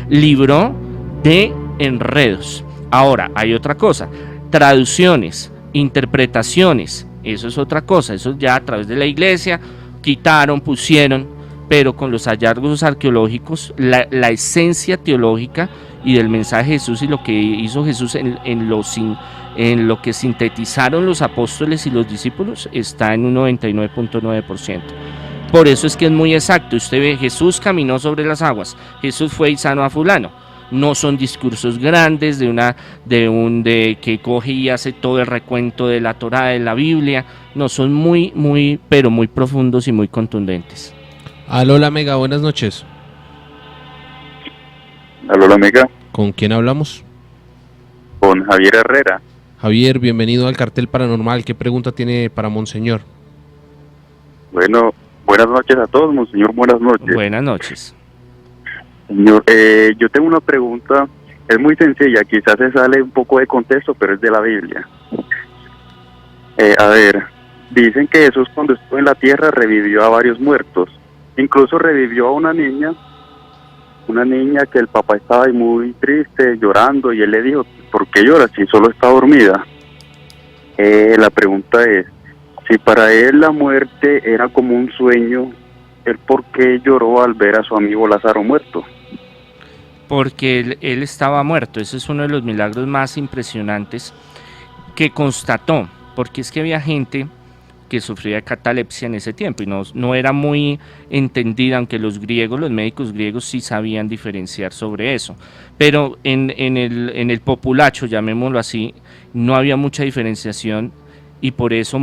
[SPEAKER 5] libró de enredos. Ahora, hay otra cosa: traducciones, interpretaciones, eso es otra cosa. Eso ya a través de la iglesia quitaron, pusieron, pero con los hallazgos arqueológicos, la esencia teológica y del mensaje de Jesús, y lo que hizo Jesús en lo que sintetizaron los apóstoles y los discípulos, está en un 99.9%. Por eso es que es muy exacto. Usted ve, Jesús caminó sobre las aguas, Jesús fue y sanó a fulano. No son discursos grandes de que coge y hace todo el recuento de la Torá, de la Biblia. No, son pero muy profundos y muy contundentes.
[SPEAKER 4] Aló, la Mega, buenas noches.
[SPEAKER 9] Aló, la Mega.
[SPEAKER 4] ¿Con quién hablamos?
[SPEAKER 9] Con Javier Herrera.
[SPEAKER 4] Javier, bienvenido al Cartel Paranormal. ¿Qué pregunta tiene para Monseñor?
[SPEAKER 9] Bueno, buenas noches a todos, Monseñor, buenas noches.
[SPEAKER 5] Buenas noches.
[SPEAKER 9] Señor, yo tengo una pregunta, es muy sencilla, quizás se sale un poco de contexto, pero es de la Biblia. A ver, dicen que Jesús cuando estuvo en la tierra revivió a varios muertos, incluso revivió a una niña que el papá estaba ahí muy triste, llorando, y él le dijo: ¿por qué lloras si solo está dormida? La pregunta es, si para él la muerte era como un sueño, ¿él por qué lloró al ver a su amigo Lázaro muerto?
[SPEAKER 5] Porque él estaba muerto. Ese es uno de los milagros más impresionantes que constató, porque es que había gente que sufría de catalepsia en ese tiempo y no era muy entendida, aunque los médicos griegos sí sabían diferenciar sobre eso, pero en el populacho, llamémoslo así, no había mucha diferenciación, y por eso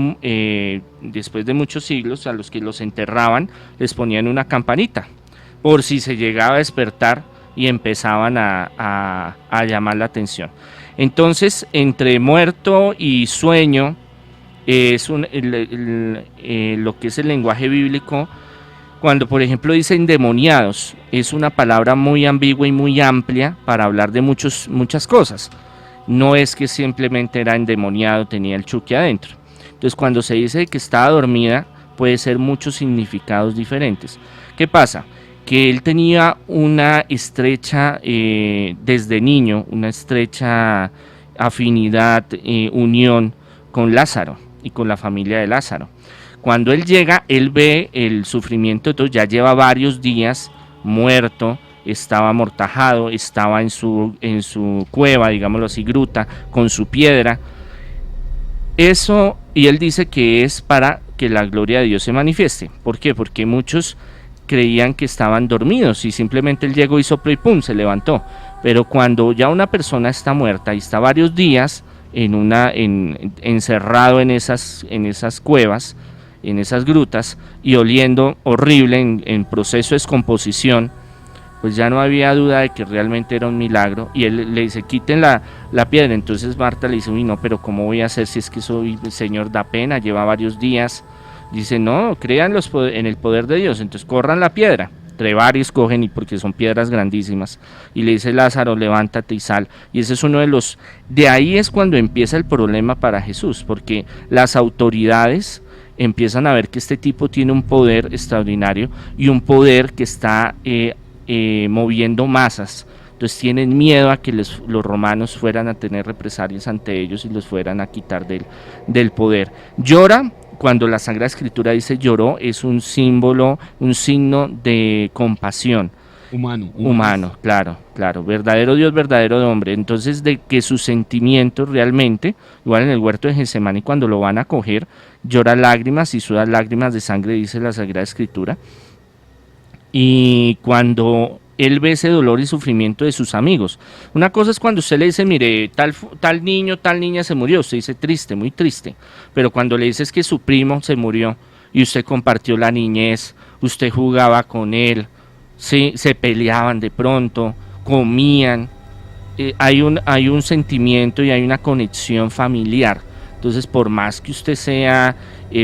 [SPEAKER 5] después de muchos siglos a los que los enterraban les ponían una campanita por si se llegaba a despertar y empezaban a llamar la atención. Entonces, entre muerto y sueño, es lo que es el lenguaje bíblico. Cuando, por ejemplo, dice endemoniados, es una palabra muy ambigua y muy amplia para hablar de muchas cosas. No es que simplemente era endemoniado, tenía el Chucky adentro. Entonces, cuando se dice que estaba dormida, puede ser muchos significados diferentes. ¿Qué pasa? Que él tenía una estrecha, desde niño, una estrecha afinidad, unión con Lázaro y con la familia de Lázaro. Cuando él llega, él ve el sufrimiento, entonces ya lleva varios días muerto, estaba amortajado, estaba en su cueva, digámoslo así, gruta, con su piedra. Eso, y él dice que es para que la gloria de Dios se manifieste. ¿Por qué? Porque muchos creían que estaban dormidos y simplemente él llegó y sopló y pum, se levantó. Pero cuando ya una persona está muerta y está varios días encerrado en esas cuevas, en esas grutas, y oliendo horrible, en proceso de descomposición, pues ya no había duda de que realmente era un milagro. Y él le dice, quiten la piedra. Entonces Marta le dice, uy, no, pero ¿cómo voy a hacer si es que soy el Señor? Da pena, lleva varios días. Dice, no, crean en el poder de Dios, entonces corran la piedra. Entre varios cogen, y porque son piedras grandísimas, y le dice Lázaro, levántate y sal. Y ese es uno de ahí es cuando empieza el problema para Jesús, porque las autoridades empiezan a ver que este tipo tiene un poder extraordinario y un poder que está moviendo masas. Entonces tienen miedo a que los romanos fueran a tener represalias ante ellos y los fueran a quitar del poder. Llora. Cuando la Sagrada Escritura dice lloró, es un símbolo, un signo de compasión. Humano, claro, verdadero Dios, verdadero hombre. Entonces, de que sus sentimientos realmente, igual en el huerto de Getsemaní, cuando lo van a coger, llora lágrimas y suda lágrimas de sangre, dice la Sagrada Escritura. Y cuando él ve ese dolor y sufrimiento de sus amigos. Una cosa es cuando usted le dice, mire, tal niño, tal niña se murió, usted dice triste, muy triste. Pero cuando le dices que su primo se murió y usted compartió la niñez, usted jugaba con él, ¿sí? Se peleaban de pronto, comían, hay un sentimiento y hay una conexión familiar. Entonces, por más que usted sea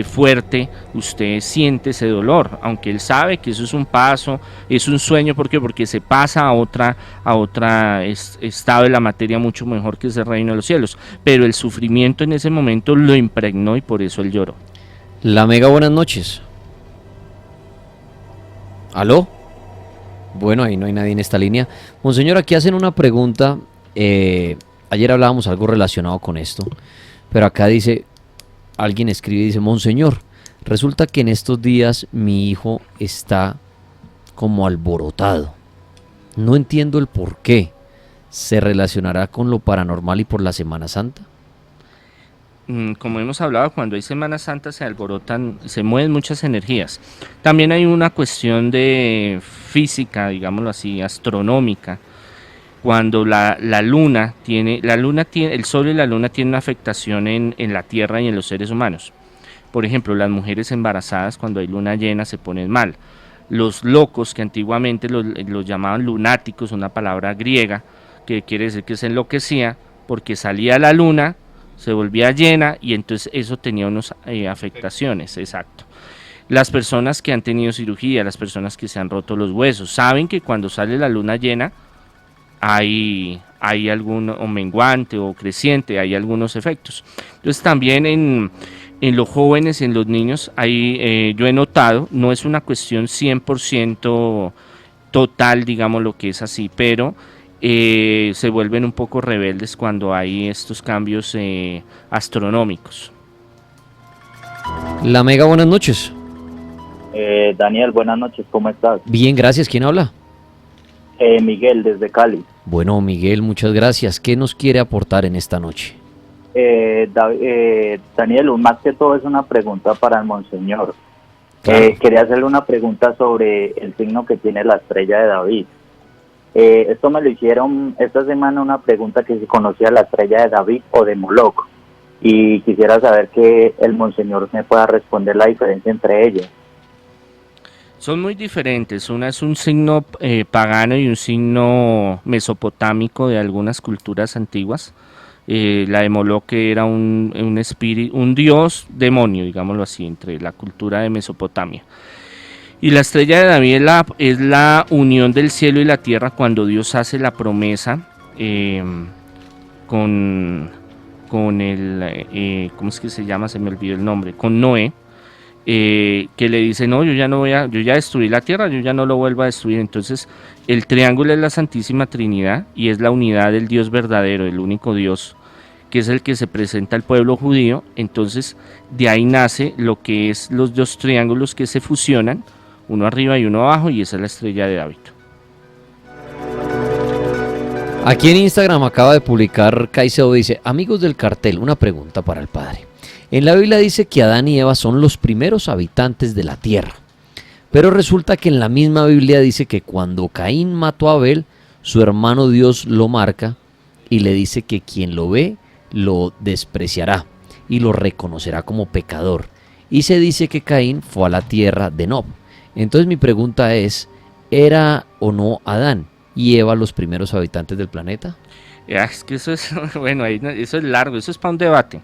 [SPEAKER 5] fuerte, usted siente ese dolor, aunque él sabe que eso es un paso, es un sueño. ¿Por qué? Porque se pasa a otra estado de la materia mucho mejor, que es el reino de los cielos. Pero el sufrimiento en ese momento lo impregnó y por eso él lloró.
[SPEAKER 2] La Mega, buenas noches. ¿Aló? Bueno, ahí no hay nadie en esta línea. Monseñor, aquí hacen una pregunta. Ayer hablábamos algo relacionado con esto, pero acá dice, alguien escribe y dice, Monseñor, resulta que en estos días mi hijo está como alborotado. No entiendo el por qué. ¿Se relacionará con lo paranormal y por la Semana Santa?
[SPEAKER 5] Como hemos hablado, cuando hay Semana Santa se alborotan, se mueven muchas energías. También hay una cuestión de física, digámoslo así, astronómica. Cuando el Sol y la Luna tienen una afectación en la Tierra y en los seres humanos. Por ejemplo, las mujeres embarazadas cuando hay luna llena se ponen mal. Los locos, que antiguamente los llamaban lunáticos, una palabra griega, que quiere decir que se enloquecía, porque salía la luna, se volvía llena y entonces eso tenía unas afectaciones, exacto. Las personas que han tenido cirugía, las personas que se han roto los huesos, saben que cuando sale la luna llena, hay algún o menguante o creciente, hay algunos efectos. Entonces también en los jóvenes y en los niños yo he notado, no es una cuestión 100% total, digamos lo que es así, pero se vuelven un poco rebeldes cuando hay estos cambios astronómicos.
[SPEAKER 2] La Mega, buenas noches.
[SPEAKER 10] Daniel, buenas noches, ¿cómo estás?
[SPEAKER 2] Bien, gracias. ¿Quién habla?
[SPEAKER 10] Miguel, desde Cali.
[SPEAKER 2] Bueno, Miguel, muchas gracias. ¿Qué nos quiere aportar en esta noche?
[SPEAKER 10] Daniel, más que todo es una pregunta para el Monseñor.
[SPEAKER 2] Claro.
[SPEAKER 10] Quería hacerle una pregunta sobre el signo que tiene la estrella de David. Esto me lo hicieron esta semana, una pregunta que si conocía la estrella de David o de Moloch. Y quisiera saber que el Monseñor me pueda responder la diferencia entre ellas.
[SPEAKER 5] Son muy diferentes. Una es un signo pagano y un signo mesopotámico de algunas culturas antiguas. La de Moloch era un espíritu, un dios demonio, digámoslo así, entre la cultura de Mesopotamia. Y la estrella de David es la unión del cielo y la tierra cuando Dios hace la promesa con el, ¿cómo es que se llama? Se me olvidó el nombre, con Noé. Que le dice, no, yo ya destruí la tierra, yo ya no lo vuelvo a destruir. Entonces el triángulo es la Santísima Trinidad y es la unidad del Dios verdadero, el único Dios, que es el que se presenta al pueblo judío. Entonces de ahí nace lo que es los dos triángulos que se fusionan, uno arriba y uno abajo, y esa es la estrella de David.
[SPEAKER 2] Aquí en Instagram acaba de publicar Caicedo, dice, amigos del cartel, una pregunta para el padre. En la Biblia dice que Adán y Eva son los primeros habitantes de la tierra, pero resulta que en la misma Biblia dice que cuando Caín mató a Abel, su hermano Dios lo marca y le dice que quien lo ve lo despreciará y lo reconocerá como pecador. Y se dice que Caín fue a la tierra de Nob. Entonces mi pregunta es, ¿era o no Adán y Eva los primeros habitantes del planeta?
[SPEAKER 5] Es que eso es, bueno, eso es largo, eso es para un debate.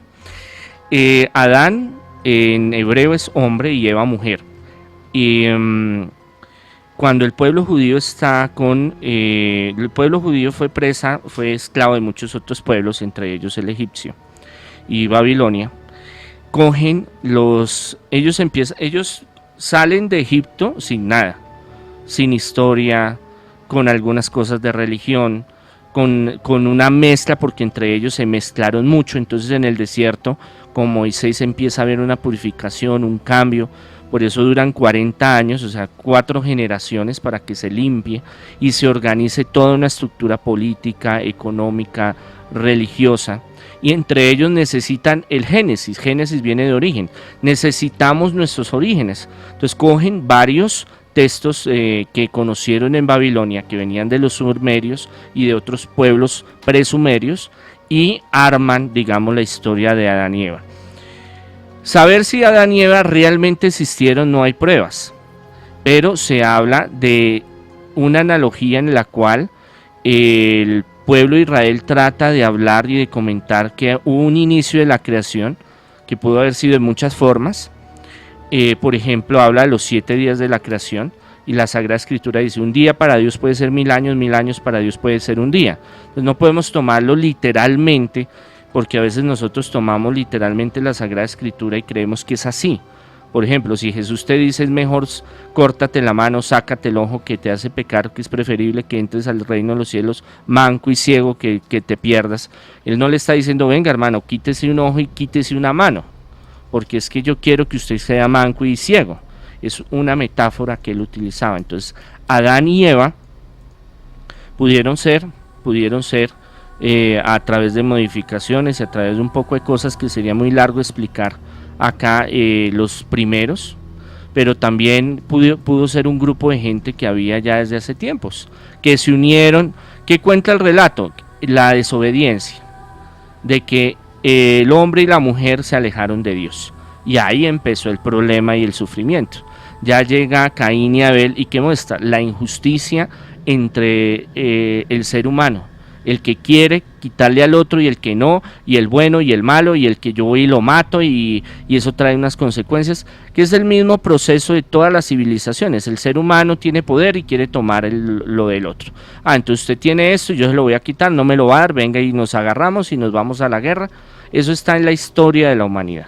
[SPEAKER 5] Adán en hebreo es hombre y Eva mujer. Y cuando el pueblo judío está el pueblo judío fue esclavo de muchos otros pueblos, entre ellos el egipcio y Babilonia. Ellos salen de Egipto sin nada, sin historia, con algunas cosas de religión, con una mezcla, porque entre ellos se mezclaron mucho. Entonces en el desierto con Moisés empieza a haber una purificación, un cambio. Por eso duran 40 años, o sea, 4 generaciones para que se limpie y se organice toda una estructura política, económica, religiosa. Y entre ellos necesitan el Génesis. Génesis viene de origen. Necesitamos nuestros orígenes. Entonces cogen varios textos que conocieron en Babilonia, que venían de los sumerios y de otros pueblos presumerios, y arman, digamos, la historia de Adán y Eva. Saber si Adán y Eva realmente existieron no hay pruebas, pero se habla de una analogía en la cual el pueblo de Israel trata de hablar y de comentar que hubo un inicio de la creación, que pudo haber sido de muchas formas. Por ejemplo, habla de los 7 días de la creación, y la Sagrada Escritura dice, un día para Dios puede ser 1000 años, 1000 años para Dios puede ser un día. Entonces no podemos tomarlo literalmente, porque a veces nosotros tomamos literalmente la Sagrada Escritura y creemos que es así. Por ejemplo, si Jesús te dice es mejor córtate la mano, sácate el ojo que te hace pecar, que es preferible que entres al reino de los cielos manco y ciego que te pierdas, Él no le está diciendo, venga hermano, quítese un ojo y quítese una mano, porque es que yo quiero que usted sea manco y ciego. Es una metáfora que Él utilizaba. Entonces Adán y Eva pudieron ser a través de modificaciones y a través de un poco de cosas que sería muy largo explicar acá, los primeros, pero también pudo ser un grupo de gente que había ya desde hace tiempos, que se unieron. ¿Qué cuenta el relato? La desobediencia, de que el hombre y la mujer se alejaron de Dios, y ahí empezó el problema y el sufrimiento. Ya llega Caín y Abel, y ¿qué muestra? La injusticia entre el ser humano, el que quiere quitarle al otro y el que no, y el bueno y el malo, y el que yo voy y lo mato, y eso trae unas consecuencias, que es el mismo proceso de todas las civilizaciones. El ser humano tiene poder y quiere tomar lo del otro. Entonces usted tiene esto, yo se lo voy a quitar, no me lo va a dar, venga, y nos agarramos y nos vamos a la guerra. Eso está en la historia de la humanidad.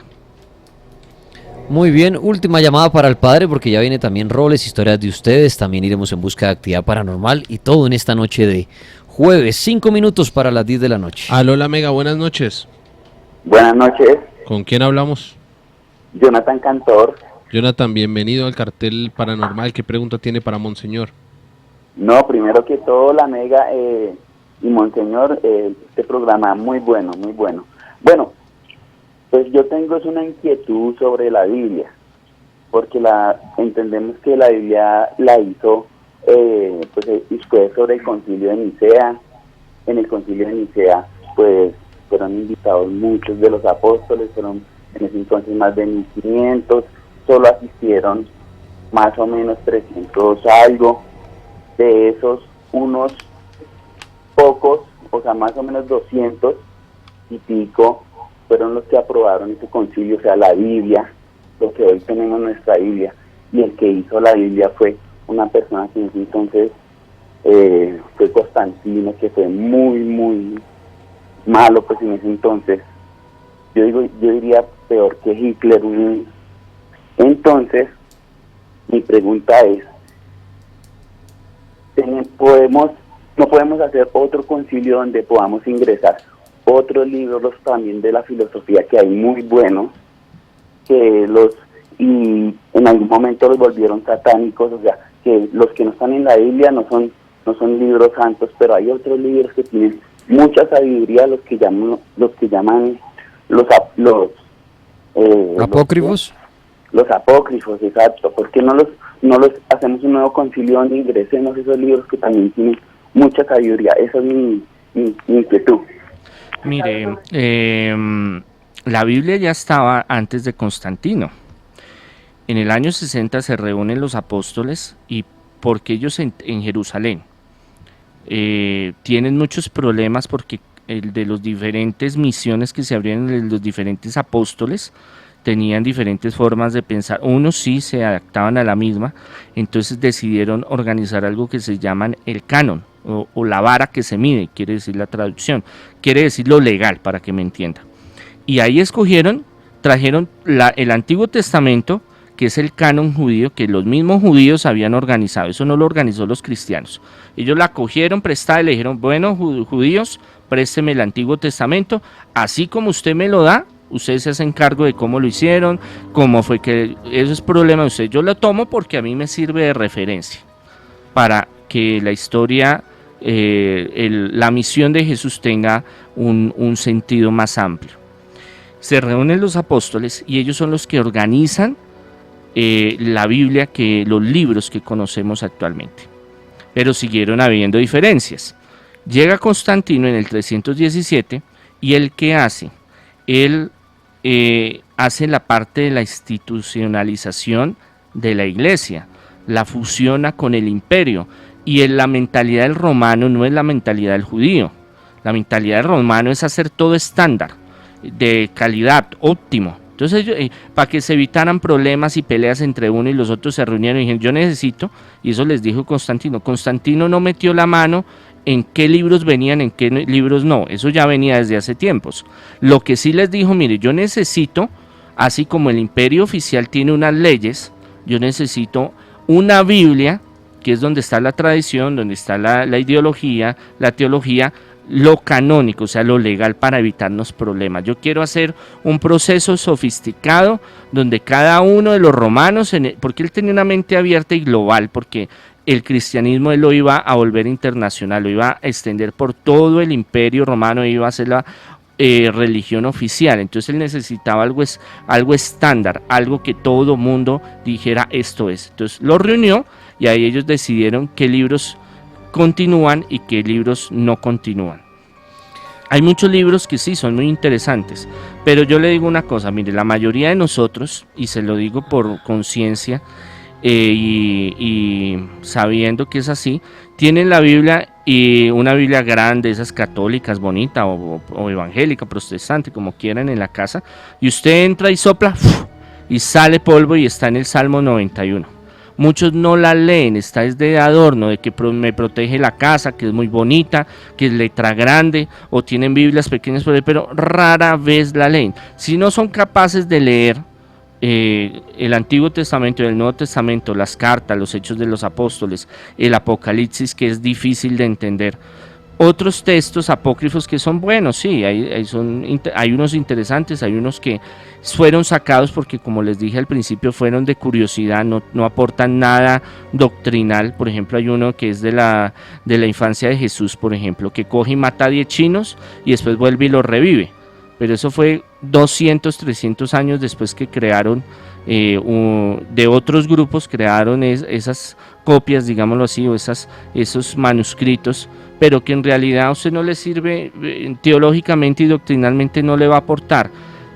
[SPEAKER 2] Muy bien, última llamada para el padre, porque ya viene también roles, historias de ustedes, también iremos en busca de actividad paranormal y todo en esta noche de jueves, 5 minutos para las 10 de la noche.
[SPEAKER 4] Aló, la Mega, buenas noches.
[SPEAKER 10] Buenas noches,
[SPEAKER 4] ¿Con quién hablamos?
[SPEAKER 10] Jonathan Cantor.
[SPEAKER 4] Jonathan, bienvenido al cartel paranormal. ¿Qué pregunta tiene para Monseñor?
[SPEAKER 10] No, primero que todo, la Mega y Monseñor, este programa muy bueno, muy bueno. Bueno, pues yo tengo una inquietud sobre la Biblia, porque entendemos que la Biblia la hizo, fue sobre el Concilio de Nicea. En el Concilio de Nicea, pues, fueron invitados muchos de los apóstoles, fueron en ese entonces más de 1500, solo asistieron más o menos 300 algo. De esos, unos pocos, o sea, más o menos 200 y pico, fueron los que aprobaron ese concilio, o sea, la Biblia, lo que hoy tenemos nuestra Biblia. Y el que hizo la Biblia fue una persona que en ese entonces fue Constantino, que fue muy malo pues en ese entonces. Yo diría peor que Hitler. Entonces, mi pregunta es, no podemos hacer otro concilio donde podamos ingresar otros libros también de la filosofía que hay muy buenos, y en algún momento los volvieron satánicos, o sea, que los que no están en la Biblia no son libros santos, pero hay otros libros que tienen mucha sabiduría, los que llaman
[SPEAKER 2] ¿apócrifos?
[SPEAKER 10] Los apócrifos, exacto. ¿Por qué no los hacemos un nuevo concilio donde ingresemos esos libros que también tienen mucha sabiduría? Esa es mi inquietud.
[SPEAKER 5] Mire, la Biblia ya estaba antes de Constantino. En el año 60 se reúnen los apóstoles, y porque ellos en Jerusalén tienen muchos problemas, porque de los diferentes misiones que se abrieron de los diferentes apóstoles tenían diferentes formas de pensar. Unos sí se adaptaban a la misma, entonces decidieron organizar algo que se llaman el canon, o la vara que se mide, quiere decir la traducción, quiere decir lo legal, para que me entienda. Y ahí trajeron el Antiguo Testamento, que es el canon judío, que los mismos judíos habían organizado. Eso no lo organizó los cristianos. Ellos la cogieron prestada y le dijeron, bueno, judíos, présteme el Antiguo Testamento, así como usted me lo da, ustedes se hacen cargo de cómo lo hicieron, cómo fue que, eso es problema de usted. Yo lo tomo porque a mí me sirve de referencia para que la historia, la misión de Jesús tenga un sentido más amplio. Se reúnen los apóstoles y ellos son los que organizan la Biblia, los libros que conocemos actualmente. Pero siguieron habiendo diferencias. Llega Constantino en el 317 y ¿él qué hace? Él hace la parte de la institucionalización de la iglesia, la fusiona con el imperio, y la mentalidad del romano no es la mentalidad del judío. La mentalidad del romano es hacer todo estándar, de calidad, óptimo. Entonces, para que se evitaran problemas y peleas entre uno y los otros, se reunieron y dijeron, yo necesito, y eso les dijo Constantino. Constantino no metió la mano en qué libros venían, en qué libros no, eso ya venía desde hace tiempos. Lo que sí les dijo, mire, yo necesito, así como el imperio oficial tiene unas leyes, yo necesito una Biblia, que es donde está la tradición, donde está la ideología, la teología, lo canónico, o sea, lo legal, para evitarnos problemas. Yo quiero hacer un proceso sofisticado donde cada uno de los romanos, porque él tenía una mente abierta y global, porque el cristianismo él lo iba a volver internacional, lo iba a extender por todo el imperio romano, iba a ser la religión oficial. Entonces él necesitaba algo estándar, algo que todo mundo dijera esto es. Entonces lo reunió y ahí ellos decidieron qué libros continúan y qué libros no continúan. Hay muchos libros que sí son muy interesantes, pero yo le digo una cosa, mire, la mayoría de nosotros, y se lo digo por conciencia y sabiendo que es así, tienen la Biblia, y una Biblia grande, esas católicas, bonita, o evangélica, protestante, como quieran, en la casa, y usted entra y sopla, y sale polvo y está en el Salmo 91. Muchos no la leen, está es de adorno, de que me protege la casa, que es muy bonita, que es letra grande, o tienen Biblias pequeñas, pero rara vez la leen. Si no son capaces de leer el Antiguo Testamento y el Nuevo Testamento, las cartas, los Hechos de los Apóstoles, el Apocalipsis, que es difícil de entender, otros textos apócrifos que son buenos, sí, hay unos interesantes, hay unos que fueron sacados porque, como les dije al principio, fueron de curiosidad, no aportan nada doctrinal. Por ejemplo, hay uno que es de la infancia de Jesús, por ejemplo, que coge y mata a 10 chinos y después vuelve y los revive, pero eso fue 200, 300 años después que crearon, de otros grupos crearon esas copias, digámoslo así, o esos manuscritos, pero que en realidad a usted no le sirve, teológicamente y doctrinalmente no le va a aportar.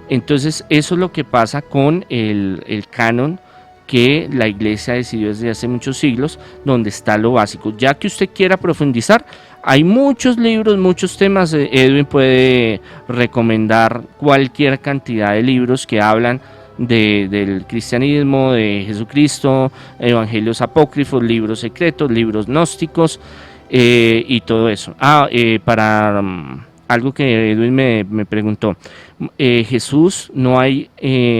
[SPEAKER 5] Entonces eso es lo que pasa con el canon que la iglesia decidió desde hace muchos siglos, donde está lo básico. Ya que usted quiera profundizar, hay muchos libros, muchos temas. Edwin puede recomendar cualquier cantidad de libros que hablan del cristianismo, de Jesucristo, evangelios apócrifos, libros secretos, libros gnósticos y todo eso. Algo que Edwin me preguntó, Jesús, no hay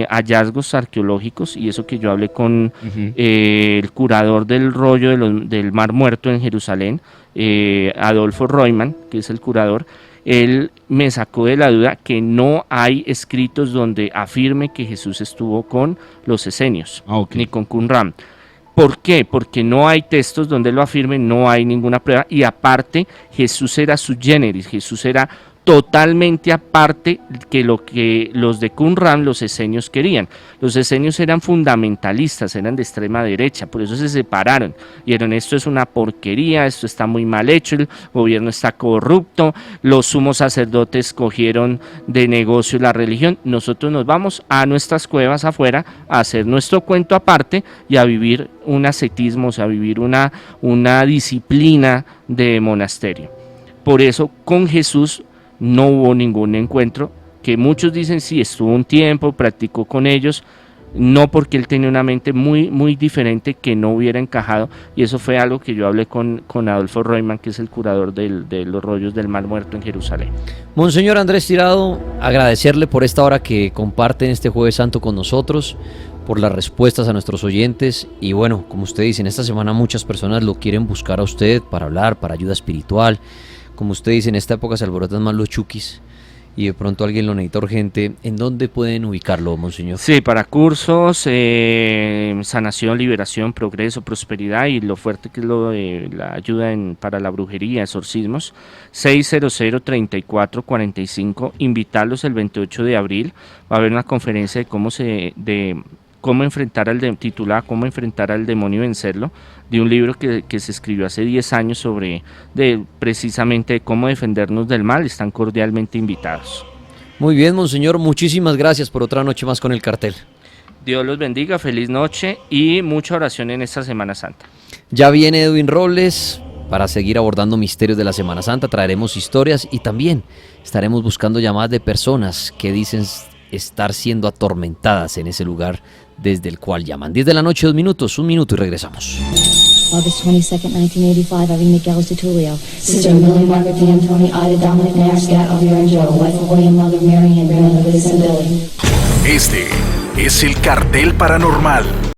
[SPEAKER 5] hallazgos arqueológicos, y eso que yo hablé con el curador del rollo del Mar Muerto en Jerusalén, Adolfo Reumann, que es el curador. Él me sacó de la duda que no hay escritos donde afirme que Jesús estuvo con los esenios, ni con Qumran. ¿Por qué? Porque no hay textos donde lo afirmen, no hay ninguna prueba, y aparte Jesús era sui generis, Jesús era totalmente aparte que lo que los de Qumran, los esenios, querían. Los esenios eran fundamentalistas, eran de extrema derecha, por eso se separaron. Dijeron, esto es una porquería, esto está muy mal hecho, el gobierno está corrupto, los sumos sacerdotes cogieron de negocio la religión, nosotros nos vamos a nuestras cuevas afuera a hacer nuestro cuento aparte y a vivir un ascetismo, o sea, a vivir una disciplina de monasterio. Por eso con Jesús no hubo ningún encuentro, que muchos dicen sí, estuvo un tiempo, practicó con ellos, no, porque él tenía una mente muy, muy diferente que no hubiera encajado, y eso fue algo que yo hablé con Adolfo Reumann, que es el curador de los rollos del Mar Muerto en Jerusalén.
[SPEAKER 2] Monseñor Andrés Tirado, agradecerle por esta hora que comparten este Jueves Santo con nosotros, por las respuestas a nuestros oyentes, y bueno, como usted dice, en esta semana muchas personas lo quieren buscar a usted para hablar, para ayuda espiritual. Como usted dice, en esta época se alborotan más los chukis y de pronto alguien lo necesita urgente. ¿En dónde pueden ubicarlo, monseñor?
[SPEAKER 5] Sí, para cursos, sanación, liberación, progreso, prosperidad, y lo fuerte que es lo de la ayuda para la brujería, exorcismos. 600-3445, invitarlos el 28 de abril. Va a haber una conferencia de cómo enfrentar titulada Cómo enfrentar al demonio y vencerlo, de un libro que se escribió hace 10 años precisamente cómo defendernos del mal. Están cordialmente invitados.
[SPEAKER 2] Muy bien, monseñor, muchísimas gracias por otra noche más con el cartel.
[SPEAKER 5] Dios los bendiga, feliz noche y mucha oración en esta Semana Santa.
[SPEAKER 2] Ya viene Edwin Robles para seguir abordando misterios de la Semana Santa, traeremos historias y también estaremos buscando llamadas de personas que dicen estar siendo atormentadas en ese lugar desde el cual llaman. 10 de la noche, 2 minutos, 1 minuto y regresamos.
[SPEAKER 11] August 22nd, 1985, Irene Miguel de Tulio. Sister Millie, Margaret D'Antoni, Ida, Dominic Nash, Scott, Elvira and Joe. Wife of William, Mother Mary, and grandmother Liz and Billy.
[SPEAKER 1] Este es el Cartel Paranormal.